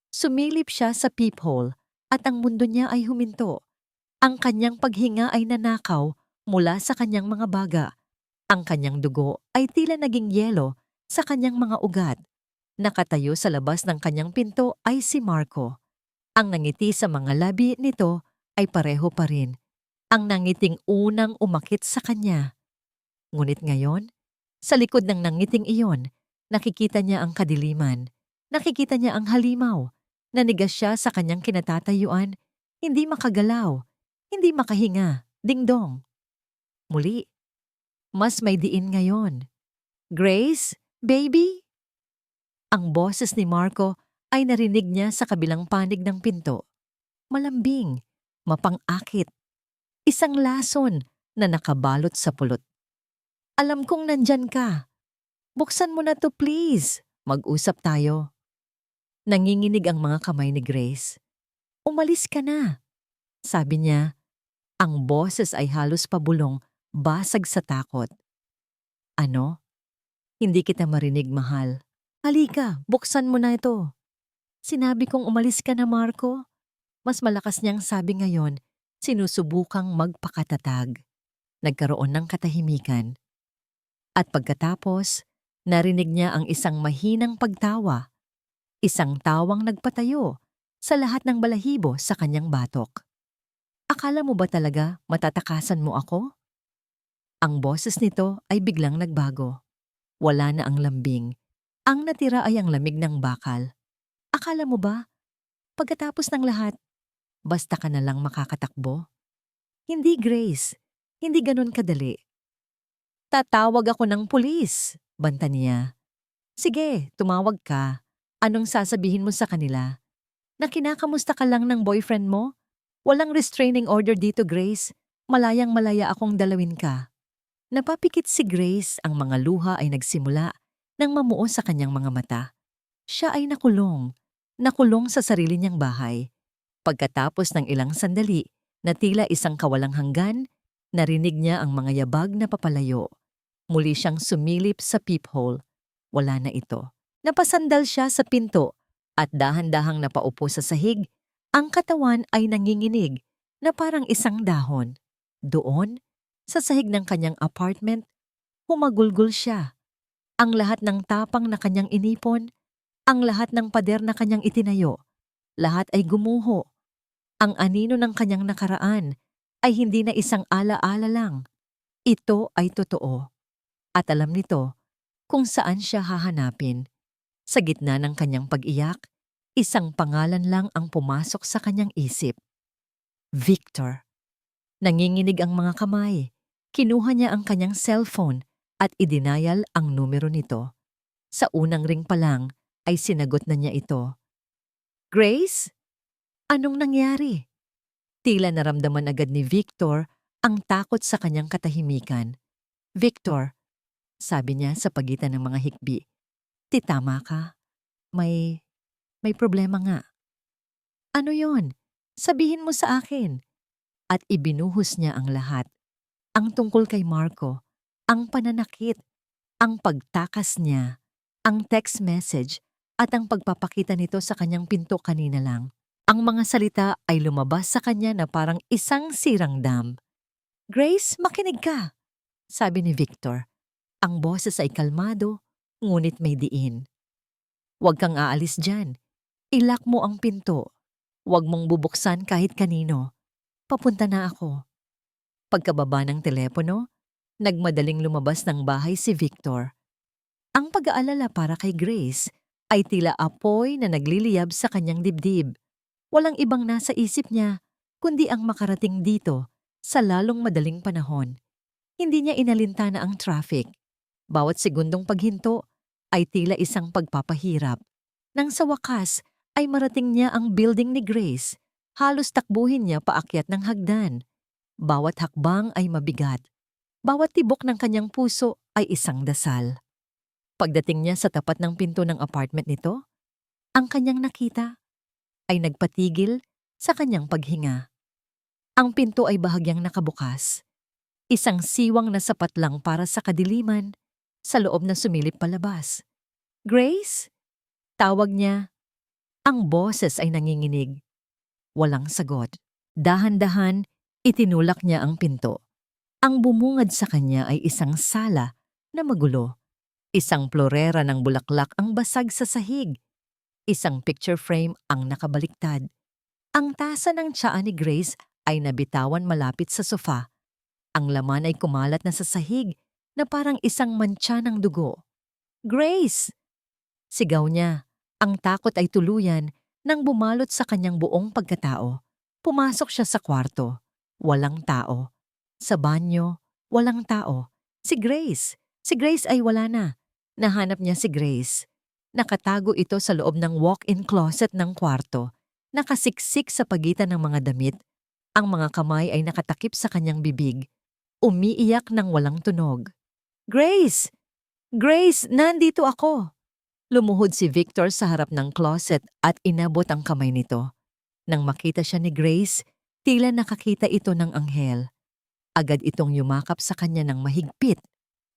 Speaker 1: Sumilip siya sa peephole at ang mundo niya ay huminto. Ang kanyang paghinga ay nanakaw mula sa kanyang mga baga. Ang kanyang dugo ay tila naging yelo sa kanyang mga ugat. Nakatayo sa labas ng kanyang pinto ay si Marco. Ang nangiti sa mga labi nito ay pareho pa rin. Ang nangiting unang umakit sa kanya. Ngunit ngayon, sa likod ng nangiting iyon, nakikita niya ang kadiliman. Nakikita niya ang halimaw. Nanigas siya sa kanyang kinatatayuan, hindi makagalaw, hindi makahinga, ding-dong. Muli, mas may diin ngayon. Grace, baby? Ang boses ni Marco ay narinig niya sa kabilang panig ng pinto. Malambing, mapang-akit, isang lason na nakabalot sa pulot. Alam kong nandyan ka. Buksan mo na to please. Mag-usap tayo. Nanginginig ang mga kamay ni Grace. Umalis ka na. Sabi niya, ang boses ay halos pabulong, basag sa takot. Ano? Hindi kita marinig, mahal. Halika, buksan mo na ito. Sinabi kong umalis ka na, Marco. Mas malakas niyang sabi ngayon, sinusubukang magpakatatag. Nagkaroon ng katahimikan. At pagkatapos, narinig niya ang isang mahinang pagtawa. Isang tawang nagpatayo sa lahat ng balahibo sa kanyang batok. Akala mo ba talaga matatakasan mo ako? Ang boses nito ay biglang nagbago. Wala na ang lambing. Ang natira ay ang lamig ng bakal. Akala mo ba, pagkatapos ng lahat, basta ka na lang makakatakbo? Hindi, Grace. Hindi ganun kadali. Tatawag ako ng pulis, banta niya. Sige, tumawag ka. Anong sasabihin mo sa kanila? Na kinakamusta ka lang ng boyfriend mo? Walang restraining order dito, Grace. Malayang-malaya akong dalawin ka. Napapikit si Grace, ang mga luha ay nagsimula nang mamuo sa kanyang mga mata. Siya ay nakulong. Nakulong sa sarili niyang bahay. Pagkatapos ng ilang sandali, na tila isang kawalang hanggan, narinig niya ang mga yabag na papalayo. Muli siyang sumilip sa peephole. Wala na ito. Napasandal siya sa pinto at dahan-dahang napaupo sa sahig. Ang katawan ay nanginginig na parang isang dahon. Doon, sa sahig ng kanyang apartment, humagulgol siya. Ang lahat ng tapang na kanyang inipon, ang lahat ng pader na kanyang itinayo, lahat ay gumuho. Ang anino ng kanyang nakaraan ay hindi na isang ala-ala lang. Ito ay totoo. At alam nito kung saan siya hahanapin. Sa gitna ng kanyang pag-iyak, isang pangalan lang ang pumasok sa kanyang isip. Victor. Nanginginig ang mga kamay. Kinuha niya ang kanyang cellphone at idinayal ang numero nito. Sa unang ring pa lang ay sinagot na niya ito. Grace? Anong nangyari? Tila naramdaman agad ni Victor ang takot sa kanyang katahimikan. Victor, sabi niya sa pagitan ng mga hikbi. Titama ka. May problema nga. Ano yon? Sabihin mo sa akin. At ibinuhos niya ang lahat. Ang tungkol kay Marco, ang pananakit, ang pagtakas niya, ang text message, at ang pagpapakita nito sa kanyang pinto kanina lang. Ang mga salita ay lumabas sa kanya na parang isang sirang dam. Grace, makinig ka, sabi ni Victor. Ang boses ay kalmado, ngunit may diin. Huwag kang aalis dyan. Ilak mo ang pinto. Huwag mong bubuksan kahit kanino. Papunta na ako. Pagkababa ng telepono, nagmadaling lumabas ng bahay si Victor. Ang pag-aalala para kay Grace ay tila apoy na nagliliyab sa kanyang dibdib. Walang ibang nasa isip niya, kundi ang makarating dito sa lalong madaling panahon. Hindi niya inalintana ang traffic. Bawat segundong paghinto ay tila isang pagpapahirap. Nang sa wakas ay marating niya ang building ni Grace, halos takbuhin niya paakyat ng hagdan. Bawat hakbang ay mabigat. Bawat tibok ng kanyang puso ay isang dasal. Pagdating niya sa tapat ng pinto ng apartment nito, ang kanyang nakita ay nagpatigil sa kanyang paghinga. Ang pinto ay bahagyang nakabukas. Isang siwang na sapat lang para sa kadiliman sa loob na sumilip palabas. Grace? Tawag niya. Ang boses ay nanginginig. Walang sagot. Dahan-dahan, itinulak niya ang pinto. Ang bumungad sa kanya ay isang sala na magulo. Isang florera ng bulaklak ang basag sa sahig. Isang picture frame ang nakabaliktad. Ang tasa ng tsaa ni Grace ay nabitawan malapit sa sofa. Ang laman ay kumalat na sa sahig na parang isang mantsa ng dugo. Grace! Sigaw niya. Ang takot ay tuluyan nang bumalot sa kanyang buong pagkatao. Pumasok siya sa kwarto. Walang tao. Sa banyo, walang tao. Si Grace. Si Grace ay wala na. Nahanap niya si Grace. Nakatago ito sa loob ng walk-in closet ng kwarto. Nakasiksik sa pagitan ng mga damit. Ang mga kamay ay nakatakip sa kanyang bibig. Umiiyak ng walang tunog. Grace! Grace, nandito ako! Lumuhod si Victor sa harap ng closet at inabot ang kamay nito. Nang makita siya ni Grace, tila nakakita ito ng anghel. Agad itong yumakap sa kanya ng mahigpit.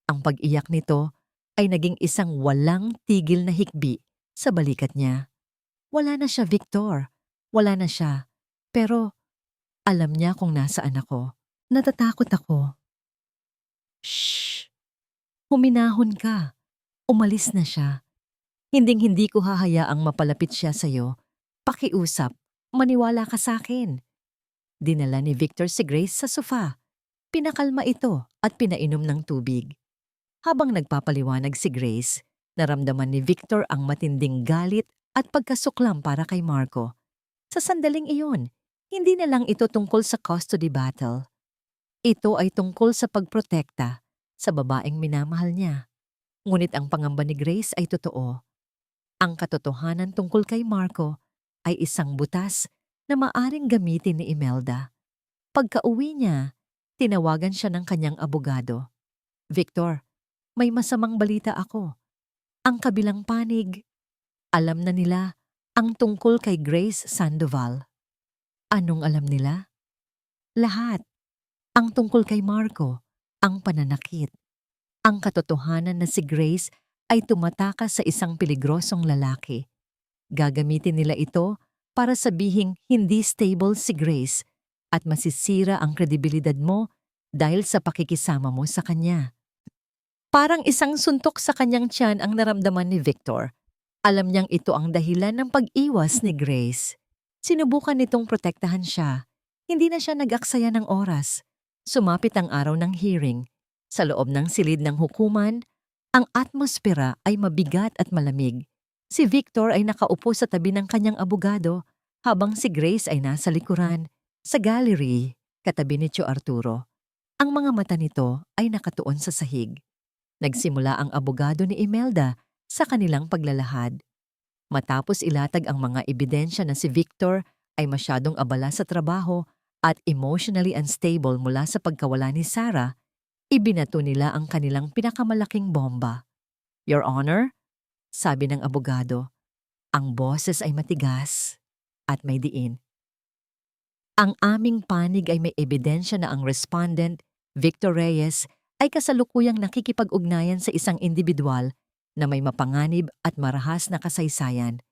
Speaker 1: Ang pag-iyak nito ay naging isang walang tigil na hikbi sa balikat niya. Wala na siya, Victor. Wala na siya. Pero alam niya kung nasaan ako. Natatakot ako. Shh! Huminahon ka. Umalis na siya. Hinding-hindi ko hahayaang mapalapit siya sa'yo. Pakiusap, maniwala ka sa akin. Dinala ni Victor si Grace sa sofa. Pinakalma ito at pinainom ng tubig. Habang nagpapaliwanag si Grace, naramdaman ni Victor ang matinding galit at pagkasuklam para kay Marco. Sa sandaling iyon, hindi na lang ito tungkol sa custody battle. Ito ay tungkol sa pagprotekta, sa babaeng minamahal niya. Ngunit ang pangamba ni Grace ay totoo. Ang katotohanan tungkol kay Marco ay isang butas na maaring gamitin ni Imelda. Pagka-uwi niya, tinawagan siya ng kanyang abogado. Victor, may masamang balita ako. Ang kabilang panig, alam na nila ang tungkol kay Grace Sandoval. Anong alam nila? Lahat. Ang tungkol kay Marco, ang pananakit. Ang katotohanan na si Grace ay tumatakas sa isang peligrosong lalaki. Gagamitin nila ito para sabihing hindi stable si Grace at masisira ang kredibilidad mo dahil sa pakikisama mo sa kanya. Parang isang suntok sa kanyang tiyan ang naramdaman ni Victor. Alam niyang ito ang dahilan ng pag-iwas ni Grace. Sinubukan nitong protektahan siya. Hindi na siya nag-aksaya ng oras. Sumapit ang araw ng hearing. Sa loob ng silid ng hukuman, ang atmosfera ay mabigat at malamig. Si Victor ay nakaupo sa tabi ng kanyang abogado habang si Grace ay nasa likuran, sa gallery, katabi ni Tio Arturo. Ang mga mata nito ay nakatuon sa sahig. Nagsimula ang abogado ni Imelda sa kanilang paglalahad. Matapos ilatag ang mga ebidensya na si Victor ay masyadong abala sa trabaho at emotionally unstable mula sa pagkawala ni Sarah, ibinato nila ang kanilang pinakamalaking bomba. Your Honor, sabi ng abogado, ang boses ay matigas at may diin. Ang aming panig ay may ebidensya na ang respondent, Victor Reyes, ay kasalukuyang nakikipag-ugnayan sa isang individual na may mapanganib at marahas na kasaysayan.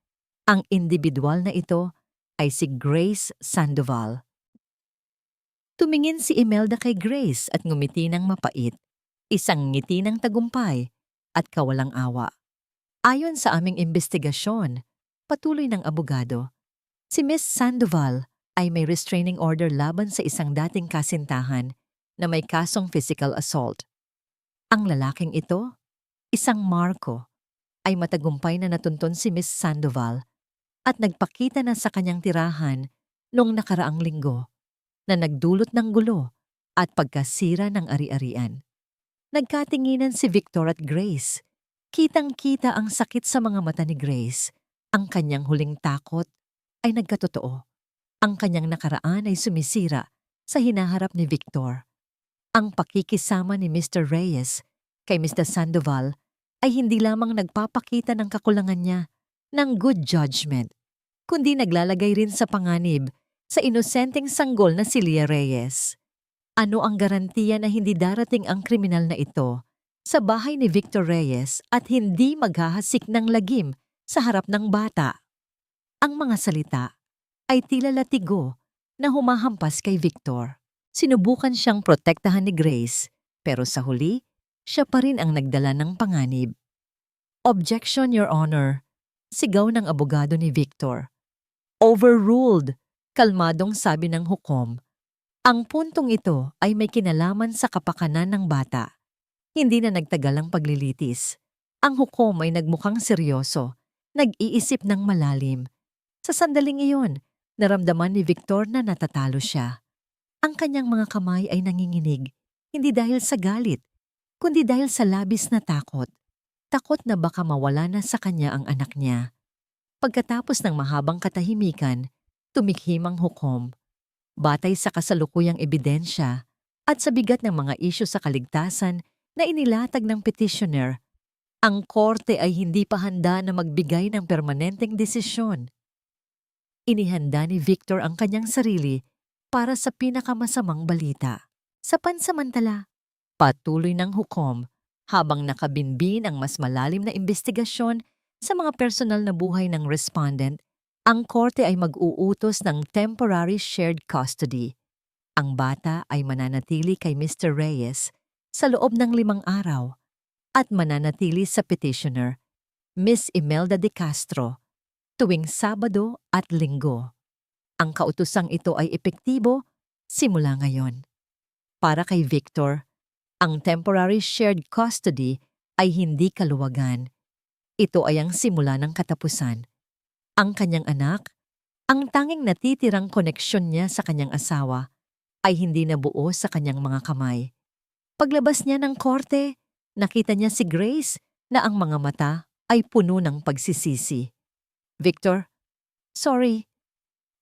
Speaker 1: Ang individual na ito ay si Grace Sandoval. Tumingin si Imelda kay Grace at ngumiti ng mapait, isang ngiti ng tagumpay at kawalang awa. Ayon sa aming investigasyon, patuloy ng abogado, si Miss Sandoval ay may restraining order laban sa isang dating kasintahan na may kasong physical assault. Ang lalaking ito, isang Marco, ay matagumpay na natuntun si Miss Sandoval at nagpakita na sa kanyang tirahan noong nakaraang linggo na nagdulot ng gulo at pagkasira ng ari-arian. Nagkatinginan si Victor at Grace. Kitang-kita ang sakit sa mga mata ni Grace. Ang kanyang huling takot ay nagkatotoo. Ang kanyang nakaraan ay sumisira sa hinaharap ni Victor. Ang pakikisama ni Mr. Reyes kay Mr. Sandoval ay hindi lamang nagpapakita ng kakulangan niya ng good judgment, kundi naglalagay rin sa panganib sa inosenteng sanggol na si Leah Reyes. Ano ang garantiya na hindi darating ang kriminal na ito sa bahay ni Victor Reyes at hindi maghahasik ng lagim sa harap ng bata? Ang mga salita ay tila latigo na humahampas kay Victor. Sinubukan siyang protektahan ni Grace, pero sa huli, siya pa rin ang nagdala ng panganib. Objection, Your Honor, sigaw ng abogado ni Victor. Overruled, kalmadong sabi ng hukom. Ang puntong ito ay may kinalaman sa kapakanan ng bata. Hindi na nagtagal ang paglilitis. Ang hukom ay nagmukhang seryoso, nag-iisip ng malalim. Sa sandaling iyon, naramdaman ni Victor na natatalo siya. Ang kanyang mga kamay ay nanginginig, hindi dahil sa galit, kundi dahil sa labis na takot. Takot na baka mawala na sa kanya ang anak niya. Pagkatapos ng mahabang katahimikan, tumikhim ang hukom. Batay sa kasalukuyang ebidensya at sa bigat ng mga isyu sa kaligtasan na inilatag ng petitioner, ang korte ay hindi pa handa na magbigay ng permanenteng desisyon. Inihanda ni Victor ang kanyang sarili para sa pinakamasamang balita. Sa pansamantala, patuloy ng hukom habang nakabinbin ang mas malalim na investigasyon sa mga personal na buhay ng respondent, ang korte ay mag-uutos ng temporary shared custody. Ang bata ay mananatili kay Mr. Reyes sa loob ng 5 araw at mananatili sa petitioner, Miss Imelda de Castro, tuwing Sabado at Linggo. Ang kautosang ito ay epektibo simula ngayon. Para kay Victor, ang temporary shared custody ay hindi kaluwagan. Ito ay ang simula ng katapusan. Ang kanyang anak, ang tanging natitirang koneksyon niya sa kanyang asawa, ay hindi nabuo sa kanyang mga kamay. Paglabas niya ng korte, nakita niya si Grace na ang mga mata ay puno ng pagsisisi. Victor, sorry,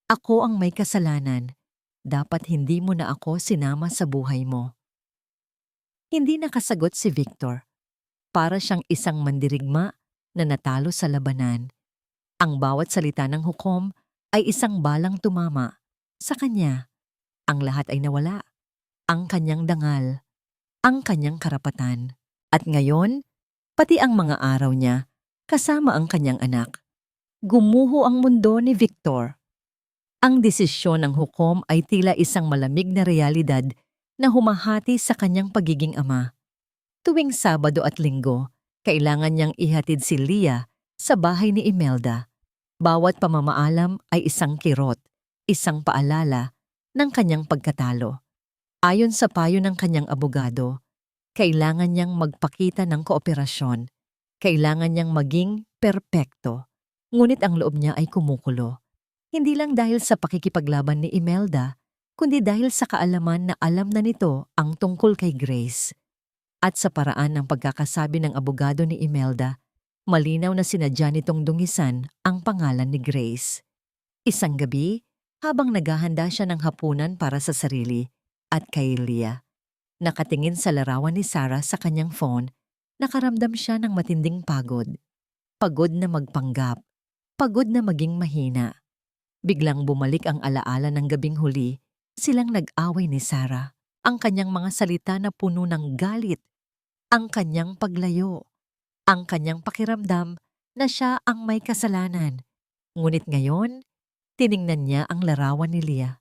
Speaker 1: ako ang may kasalanan. Dapat hindi mo na ako sinama sa buhay mo. Hindi nakasagot si Victor. Para siyang isang mandirigma na natalo sa labanan. Ang bawat salita ng hukom ay isang balang tumama. Sa kanya, ang lahat ay nawala. Ang kanyang dangal, ang kanyang karapatan. At ngayon, pati ang mga araw niya, kasama ang kanyang anak. Gumuho ang mundo ni Victor. Ang desisyon ng hukom ay tila isang malamig na realidad na humahati sa kanyang pagiging ama. Tuwing Sabado at Linggo, kailangan niyang ihatid si Leah sa bahay ni Imelda. Bawat pamamaalam ay isang kirot, isang paalala ng kanyang pagkatalo. Ayon sa payo ng kanyang abogado, kailangan niyang magpakita ng kooperasyon. Kailangan niyang maging perpekto. Ngunit ang loob niya ay kumukulo. Hindi lang dahil sa pakikipaglaban ni Imelda, kundi dahil sa kaalaman na alam na nito ang tungkol kay Grace. At sa paraan ng pagkakasabi ng abogado ni Imelda, malinaw na sinadya nitong dungisan ang pangalan ni Grace. Isang gabi, habang naghahanda siya ng hapunan para sa sarili at kay Leah, nakatingin sa larawan ni Sarah sa kanyang phone, nakaramdam siya ng matinding pagod. Pagod na magpanggap, pagod na maging mahina. Biglang bumalik ang alaala ng gabing huli, silang nag-away ni Sarah. Ang kanyang mga salita na puno ng galit, ang kanyang paglayo, ang kanyang pakiramdam na siya ang may kasalanan. Ngunit ngayon, tiningnan niya ang larawan ni Leah,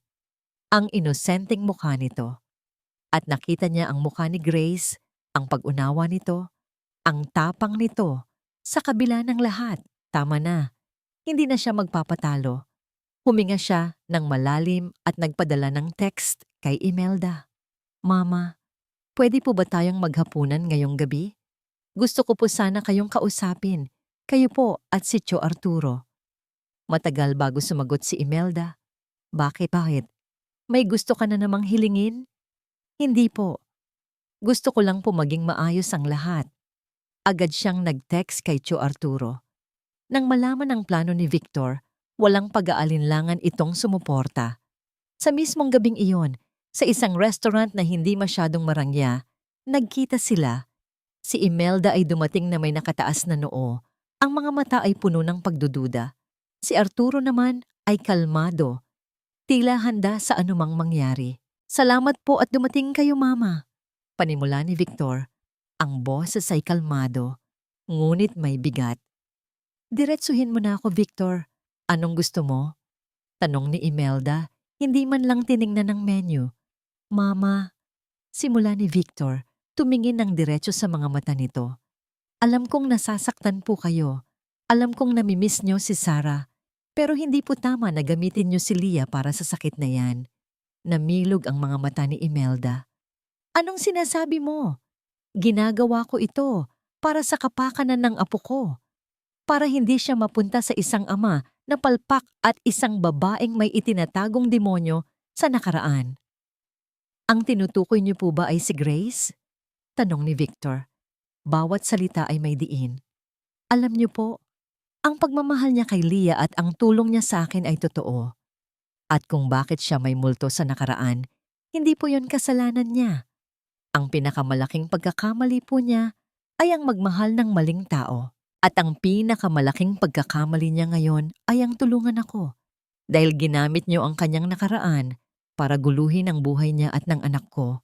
Speaker 1: ang inosenteng mukha nito. At nakita niya ang mukha ni Grace, ang pag-unawa nito, ang tapang nito. Sa kabila ng lahat, tama na, hindi na siya magpapatalo. Huminga siya ng malalim at nagpadala ng text kay Imelda. Mama, pwede po ba tayong maghapunan ngayong gabi? Gusto ko po sana kayong kausapin, kayo po at si Tio Arturo. Matagal bago sumagot si Imelda. Bakit? May gusto ka na namang hilingin? Hindi po. Gusto ko lang po maging maayos ang lahat. Agad siyang nag-text kay Tio Arturo. Nang malaman ang plano ni Victor, walang pag-aalinlangan itong sumuporta. Sa mismong gabing iyon, sa isang restaurant na hindi masyadong marangya, nagkita sila. Si Imelda ay dumating na may nakataas na noo. Ang mga mata ay puno ng pagdududa. Si Arturo naman ay kalmado. Tila handa sa anumang mangyari. Salamat po at dumating kayo, Mama. Panimula ni Victor. Ang boses ay kalmado, ngunit may bigat. Diretsuhin mo na ako, Victor. Anong gusto mo? Tanong ni Imelda, hindi man lang tiningnan ng menu. Mama, simula ni Victor, tumingin ng diretso sa mga mata nito. Alam kong nasasaktan po kayo. Alam kong namimiss niyo si Sarah. Pero hindi po tama na gamitin niyo si Leah para sa sakit na yan. Namilog ang mga mata ni Imelda. Anong sinasabi mo? Ginagawa ko ito para sa kapakanan ng apo ko. Para hindi siya mapunta sa isang ama na palpak at isang babaeng may itinatagong demonyo sa nakaraan. Ang tinutukoy niyo po ba ay si Grace? Tanong ni Victor. Bawat salita ay may diin. Alam niyo po, ang pagmamahal niya kay Leah at ang tulong niya sa akin ay totoo. At kung bakit siya may multo sa nakaraan, hindi po yon kasalanan niya. Ang pinakamalaking pagkakamali po niya ay ang magmahal ng maling tao. At ang pinakamalaking pagkakamali niya ngayon ay ang tulungan ako. Dahil ginamit niyo ang kanyang nakaraan para guluhin ang buhay niya at ng anak ko.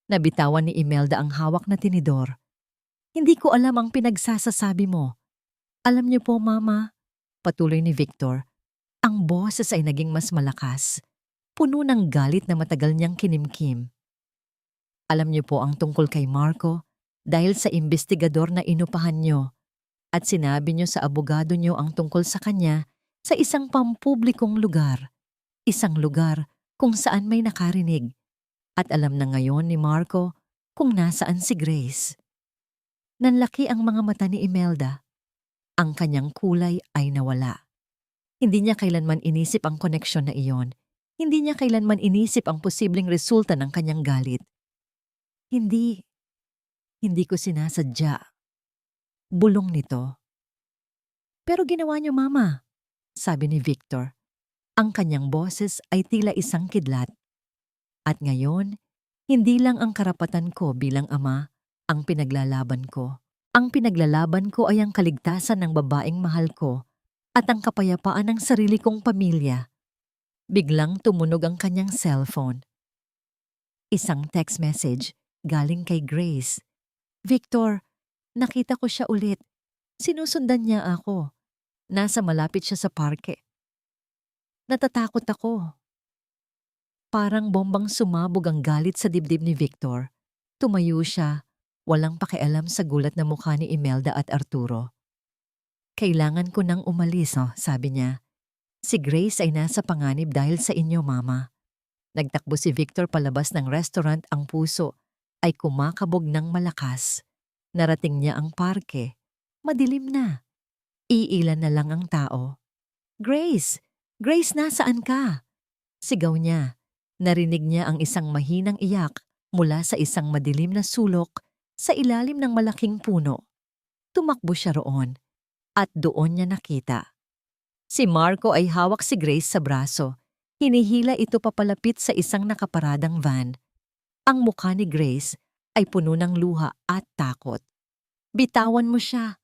Speaker 1: Nabitawan ni Imelda ang hawak na tinidor. Hindi ko alam ang pinagsasasabi mo. Alam niyo po, Mama, patuloy ni Victor, ang boses ay naging mas malakas. Puno ng galit na matagal niyang kinimkim. Alam niyo po ang tungkol kay Marco dahil sa investigador na inupahan niyo. At sinabi niyo sa abogado niyo ang tungkol sa kanya sa isang pampublikong lugar. Isang lugar kung saan may nakarinig. At alam na ngayon ni Marco kung nasaan si Grace. Nanlaki ang mga mata ni Imelda. Ang kanyang kulay ay nawala. Hindi niya kailanman inisip ang koneksyon na iyon. Hindi niya kailanman inisip ang posibleng resulta ng kanyang galit. Hindi, Hindi ko sinasadya. Bulong nito. Pero ginawa niyo, Mama, sabi ni Victor. Ang kanyang boses ay tila isang kidlat. At ngayon, hindi lang ang karapatan ko bilang ama ang pinaglalaban ko. Ang pinaglalaban ko ay ang kaligtasan ng babaeng mahal ko at ang kapayapaan ng sarili kong pamilya. Biglang tumunog ang kanyang cellphone. Isang text message galing kay Grace. Victor, nakita ko siya ulit. Sinusundan niya ako. Nasa malapit siya sa parke. Natatakot ako. Parang bombang sumabog ang galit sa dibdib ni Victor. Tumayo siya, walang pakialam sa gulat na mukha ni Imelda at Arturo. Kailangan ko nang umalis, sabi niya. Si Grace ay nasa panganib dahil sa inyo, Mama. Nagtakbo si Victor palabas ng restaurant, ang puso ay kumakabog ng malakas. Narating niya ang parke. Madilim na. Iilan na lang ang tao. Grace! Grace, nasaan ka? Sigaw niya. Narinig niya ang isang mahinang iyak mula sa isang madilim na sulok sa ilalim ng malaking puno. Tumakbo siya roon at doon niya nakita. Si Marco ay hawak si Grace sa braso. Hinihila ito papalapit sa isang nakaparadang van. Ang mukha ni Grace ay puno ng luha at takot. Bitawan mo siya!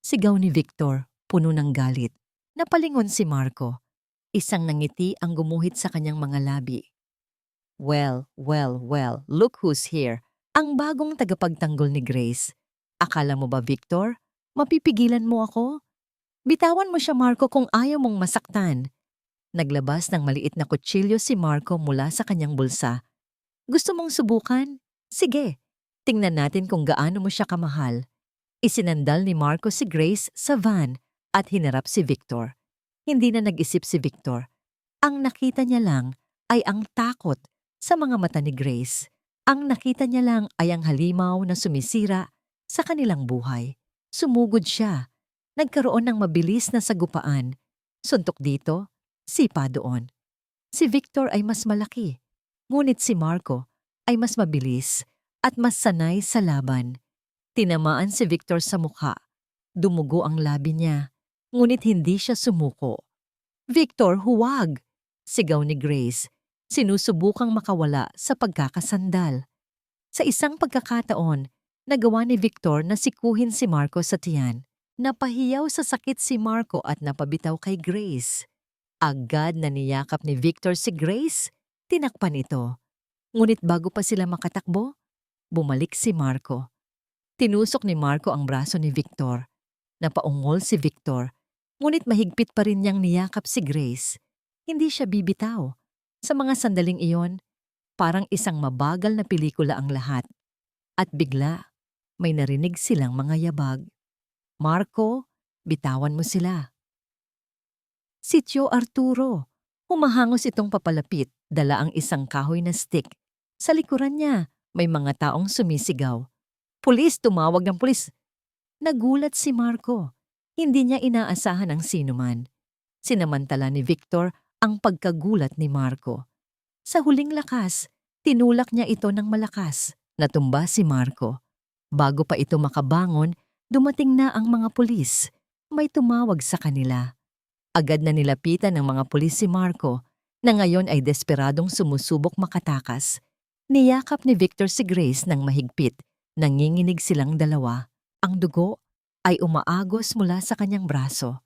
Speaker 1: Sigaw ni Victor, puno ng galit. Napalingon si Marco. Isang nangiti ang gumuhit sa kanyang mga labi. Well, look who's here. Ang bagong tagapagtanggol ni Grace. Akala mo ba, Victor? Mapipigilan mo ako? Bitawan mo siya, Marco, kung ayaw mong masaktan. Naglabas ng maliit na kutsilyo si Marco mula sa kanyang bulsa. Gusto mong subukan? Sige, tingnan natin kung gaano mo siya kamahal. Isinandal ni Marco si Grace sa van at hinarap si Victor. Hindi na nag-isip si Victor. Ang nakita niya lang ay ang takot sa mga mata ni Grace. Ang nakita niya lang ay ang halimaw na sumisira sa kanilang buhay. Sumugod siya. Nagkaroon ng mabilis na sagupaan. Suntok dito, sipa doon. Si Victor ay mas malaki, ngunit si Marco ay mas mabilis at mas sanay sa laban. Tinamaan si Victor sa mukha. Dumugo ang labi niya, ngunit hindi siya sumuko. Victor, huwag! Sigaw ni Grace, sinusubukang makawala sa pagkakasandal. Sa isang pagkakataon, nagawa ni Victor na sikuhin si Marco sa tiyan. Napahiyaw sa sakit si Marco at napabitaw kay Grace. Agad na niyakap ni Victor si Grace, tinakpan ito. Ngunit bago pa sila makatakbo, bumalik si Marco. Tinusok ni Marco ang braso ni Victor. Napaungol si Victor, ngunit mahigpit pa rin niyang niyakap si Grace. Hindi siya bibitaw. Sa mga sandaling iyon, parang isang mabagal na pelikula ang lahat. At bigla, may narinig silang mga yabag. Marco, bitawan mo sila. Si Tio Arturo. Humahangos itong papalapit, dala ang isang kahoy na stick. Sa likuran niya, may mga taong sumisigaw. Pulis! Tumawag ng pulis! Nagulat si Marco. Hindi niya inaasahan ang sinuman. Sinamantala ni Victor ang pagkagulat ni Marco. Sa huling lakas, tinulak niya ito ng malakas. Natumba si Marco. Bago pa ito makabangon, dumating na ang mga pulis. May tumawag sa kanila. Agad na nilapitan ng mga pulis si Marco, na ngayon ay desperadong sumusubok makatakas. Niyakap ni Victor si Grace ng mahigpit. Nanginginig silang dalawa. Ang dugo ay umaagos mula sa kanyang braso.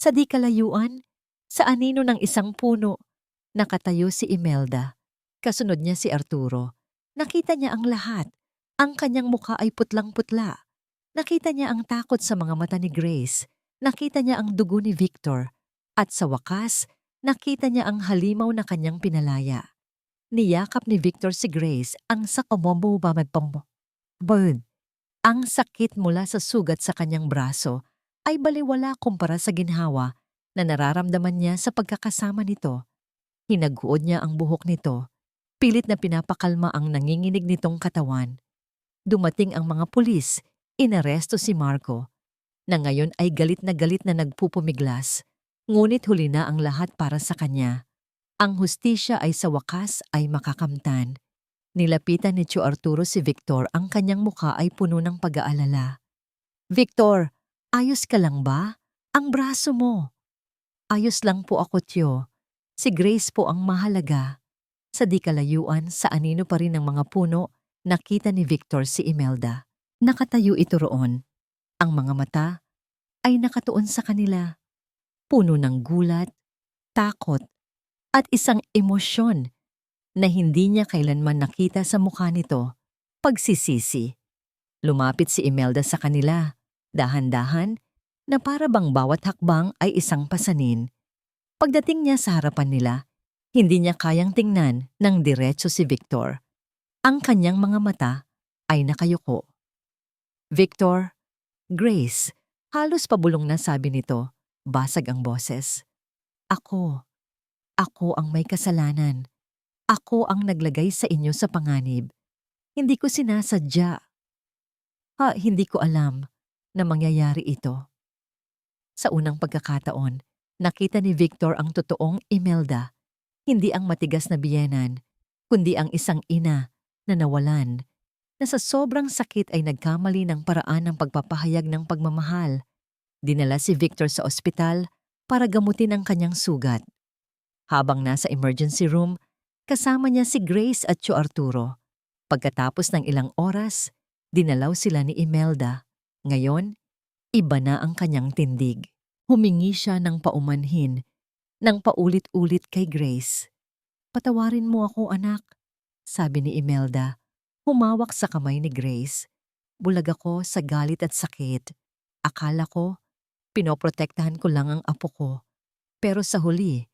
Speaker 1: Sa di kalayuan, sa anino ng isang puno, nakatayo si Imelda. Kasunod niya si Arturo. Nakita niya ang lahat. Ang kanyang mukha ay putlang-putla. Nakita niya ang takot sa mga mata ni Grace. Nakita niya ang dugo ni Victor. At sa wakas, nakita niya ang halimaw na kanyang pinalaya. Niyakap ni Victor si Grace ang sakomombo bamagpambo. Burn. Ang sakit mula sa sugat sa kanyang braso ay baliwala kumpara sa ginhawa na nararamdaman niya sa pagkakasama nito. Hinaguod niya ang buhok nito. Pilit na pinapakalma ang nanginginig nitong katawan. Dumating ang mga pulis, inaresto si Marco, na ngayon ay galit na nagpupumiglas. Ngunit huli na ang lahat para sa kanya. Ang hustisya ay sa wakas ay makakamtan. Nilapitan ni Tio Arturo si Victor, ang kanyang mukha ay puno ng pag-aalala. Victor, ayos ka lang ba? Ang braso mo. Ayos lang po ako, Tio. Si Grace po ang mahalaga. Sa di kalayuan, sa anino pa rin ng mga puno, nakita ni Victor si Imelda. Nakatayo ito roon. Ang mga mata ay nakatuon sa kanila. Puno ng gulat, takot, at isang emosyon na hindi niya kailanman nakita sa mukha nito, pagsisisi. Lumapit si Imelda sa kanila, dahan-dahan, na para bang bawat hakbang ay isang pasanin. Pagdating niya sa harapan nila, hindi niya kayang tingnan ng diretso si Victor. Ang kanyang mga mata ay nakayuko. Victor, Grace, halos pabulong na sabi nito, basag ang boses. Ako ang may kasalanan. Ako ang naglagay sa inyo sa panganib. Hindi ko sinasadya. Hindi ko alam na mangyayari ito. Sa unang pagkakataon, nakita ni Victor ang totoong Imelda, hindi ang matigas na biyenan, kundi ang isang ina na nawalan, na sa sobrang sakit ay nagkamali ng paraan ng pagpapahayag ng pagmamahal. Dinala si Victor sa ospital para gamutin ang kanyang sugat. Habang nasa emergency room, kasama niya si Grace at Tio Arturo. Pagkatapos ng ilang oras, dinalaw sila ni Imelda. Ngayon, iba na ang kanyang tindig. Humingi siya ng paumanhin, ng paulit-ulit kay Grace. Patawarin mo ako, anak, sabi ni Imelda. Humawak sa kamay ni Grace. Bulag ako sa galit at sakit. Akala ko, pinoprotektahan ko lang ang apo ko. Pero sa huli,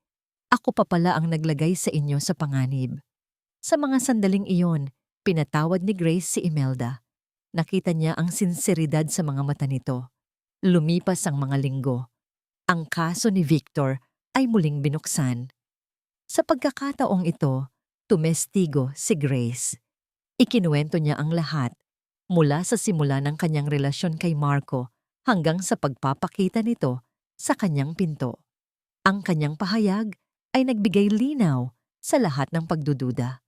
Speaker 1: ako pa pala ang naglagay sa inyo sa panganib. Sa mga sandaling iyon, pinatawad ni Grace si Imelda. Nakita niya ang sinseridad sa mga mata nito. Lumipas ang mga linggo. Ang kaso ni Victor ay muling binuksan. Sa pagkakataong ito, tumestigo si Grace. Ikinuwento niya ang lahat, mula sa simula ng kanyang relasyon kay Marco hanggang sa pagpapakita nito sa kanyang pinto. Ang kanyang pahayag ay nagbigay linaw sa lahat ng pagdududa.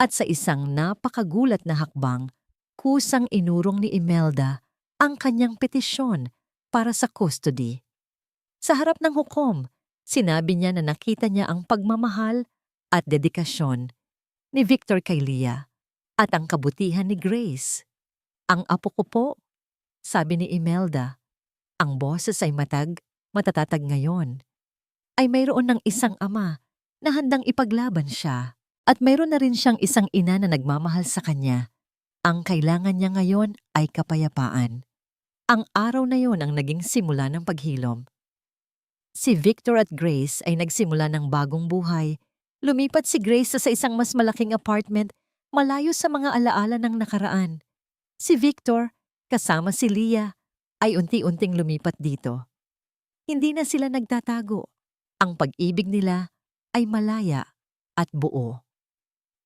Speaker 1: At sa isang napakagulat na hakbang, kusang inurong ni Imelda ang kanyang petisyon para sa custody. Sa harap ng hukom, sinabi niya na nakita niya ang pagmamahal at dedikasyon ni Victor kay Leah at ang kabutihan ni Grace. Ang apo ko po, sabi ni Imelda. Ang boses ay matatatag ngayon. Ay mayroon ng isang ama na handang ipaglaban siya at mayroon na rin siyang isang ina na nagmamahal sa kanya. Ang kailangan niya ngayon ay kapayapaan. Ang araw na yon ang naging simula ng paghilom. Si Victor at Grace ay nagsimula ng bagong buhay. Lumipat si Grace sa isang mas malaking apartment malayo sa mga alaala ng nakaraan. Si Victor, kasama si Leah, ay unti-unting lumipat dito. Hindi na sila nagtatago. Ang pag-ibig nila ay malaya at buo.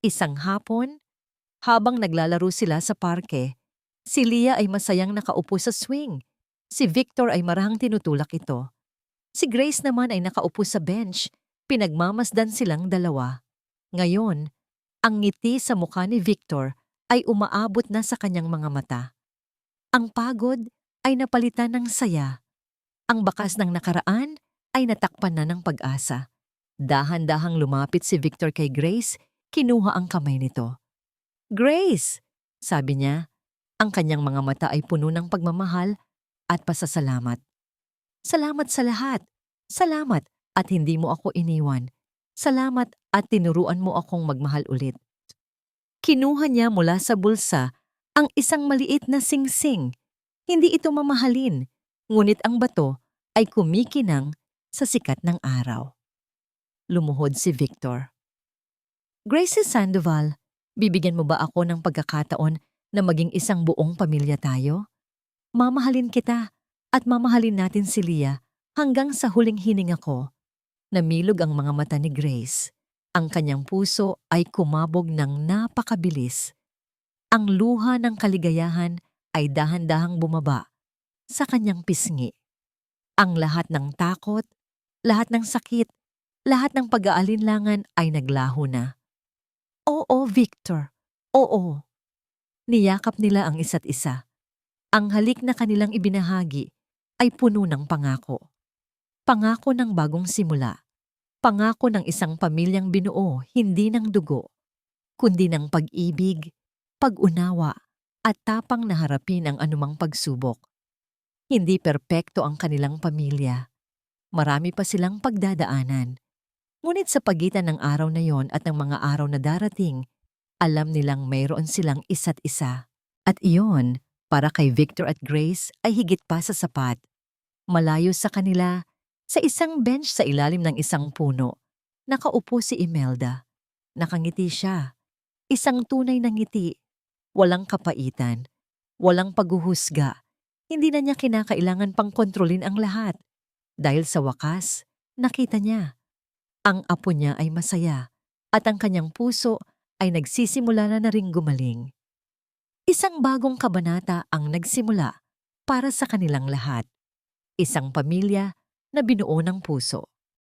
Speaker 1: Isang hapon, habang naglalaro sila sa parke, si Leah ay masayang nakaupo sa swing. Si Victor ay marahang tinutulak ito. Si Grace naman ay nakaupo sa bench, pinagmamasdan silang dalawa. Ngayon, ang ngiti sa mukha ni Victor ay umaabot na sa kanyang mga mata. Ang pagod ay napalitan ng saya. Ang bakas ng nakaraan ay natakpan na ng pag-asa. Dahan-dahang lumapit si Victor kay Grace, kinuha ang kamay nito. Grace, sabi niya, ang kanyang mga mata ay puno ng pagmamahal at pasasalamat. Salamat sa lahat. Salamat at hindi mo ako iniwan. Salamat at tinuruan mo akong magmahal ulit. Kinuha niya mula sa bulsa ang isang maliit na singsing. Hindi ito mamahalin, ngunit ang bato ay kumikinang sa sikat ng araw. Lumuhod si Victor. Gracie Sandoval, bibigyan mo ba ako ng pagkakataon na maging isang buong pamilya tayo? Mamahalin kita at mamahalin natin si Leah hanggang sa huling hininga ko. Namilog ang mga mata ni Grace. Ang kanyang puso ay kumabog ng napakabilis. Ang luha ng kaligayahan ay dahan-dahang bumaba sa kanyang pisngi. Ang lahat ng takot, lahat ng sakit, lahat ng pag-aalinlangan ay naglaho na. Oo, Victor. Oo, niyakap nila ang isa't isa. Ang halik na kanilang ibinahagi ay puno ng pangako. Pangako ng bagong simula. Pangako ng isang pamilyang binuo hindi ng dugo, kundi ng pag-ibig, pag-unawa, at tapang na harapin ang anumang pagsubok. Hindi perpekto ang kanilang pamilya. Marami pa silang pagdadaanan. Ngunit sa pagitan ng araw na yon at ng mga araw na darating, alam nilang mayroon silang isa't isa. At iyon, para kay Victor at Grace ay higit pa sa sapat. Malayo sa kanila, sa isang bench sa ilalim ng isang puno, nakaupo si Imelda. Nakangiti siya. Isang tunay na ngiti. Walang kapaitan. Walang paghuhusga. Hindi na niya kinakailangan pang kontrolin ang lahat. Dahil sa wakas, nakita niya. Ang apo niya ay masaya at ang kanyang puso ay nagsisimula na ring gumaling. Isang bagong kabanata ang nagsimula para sa kanilang lahat. Isang pamilya na binuo ng puso.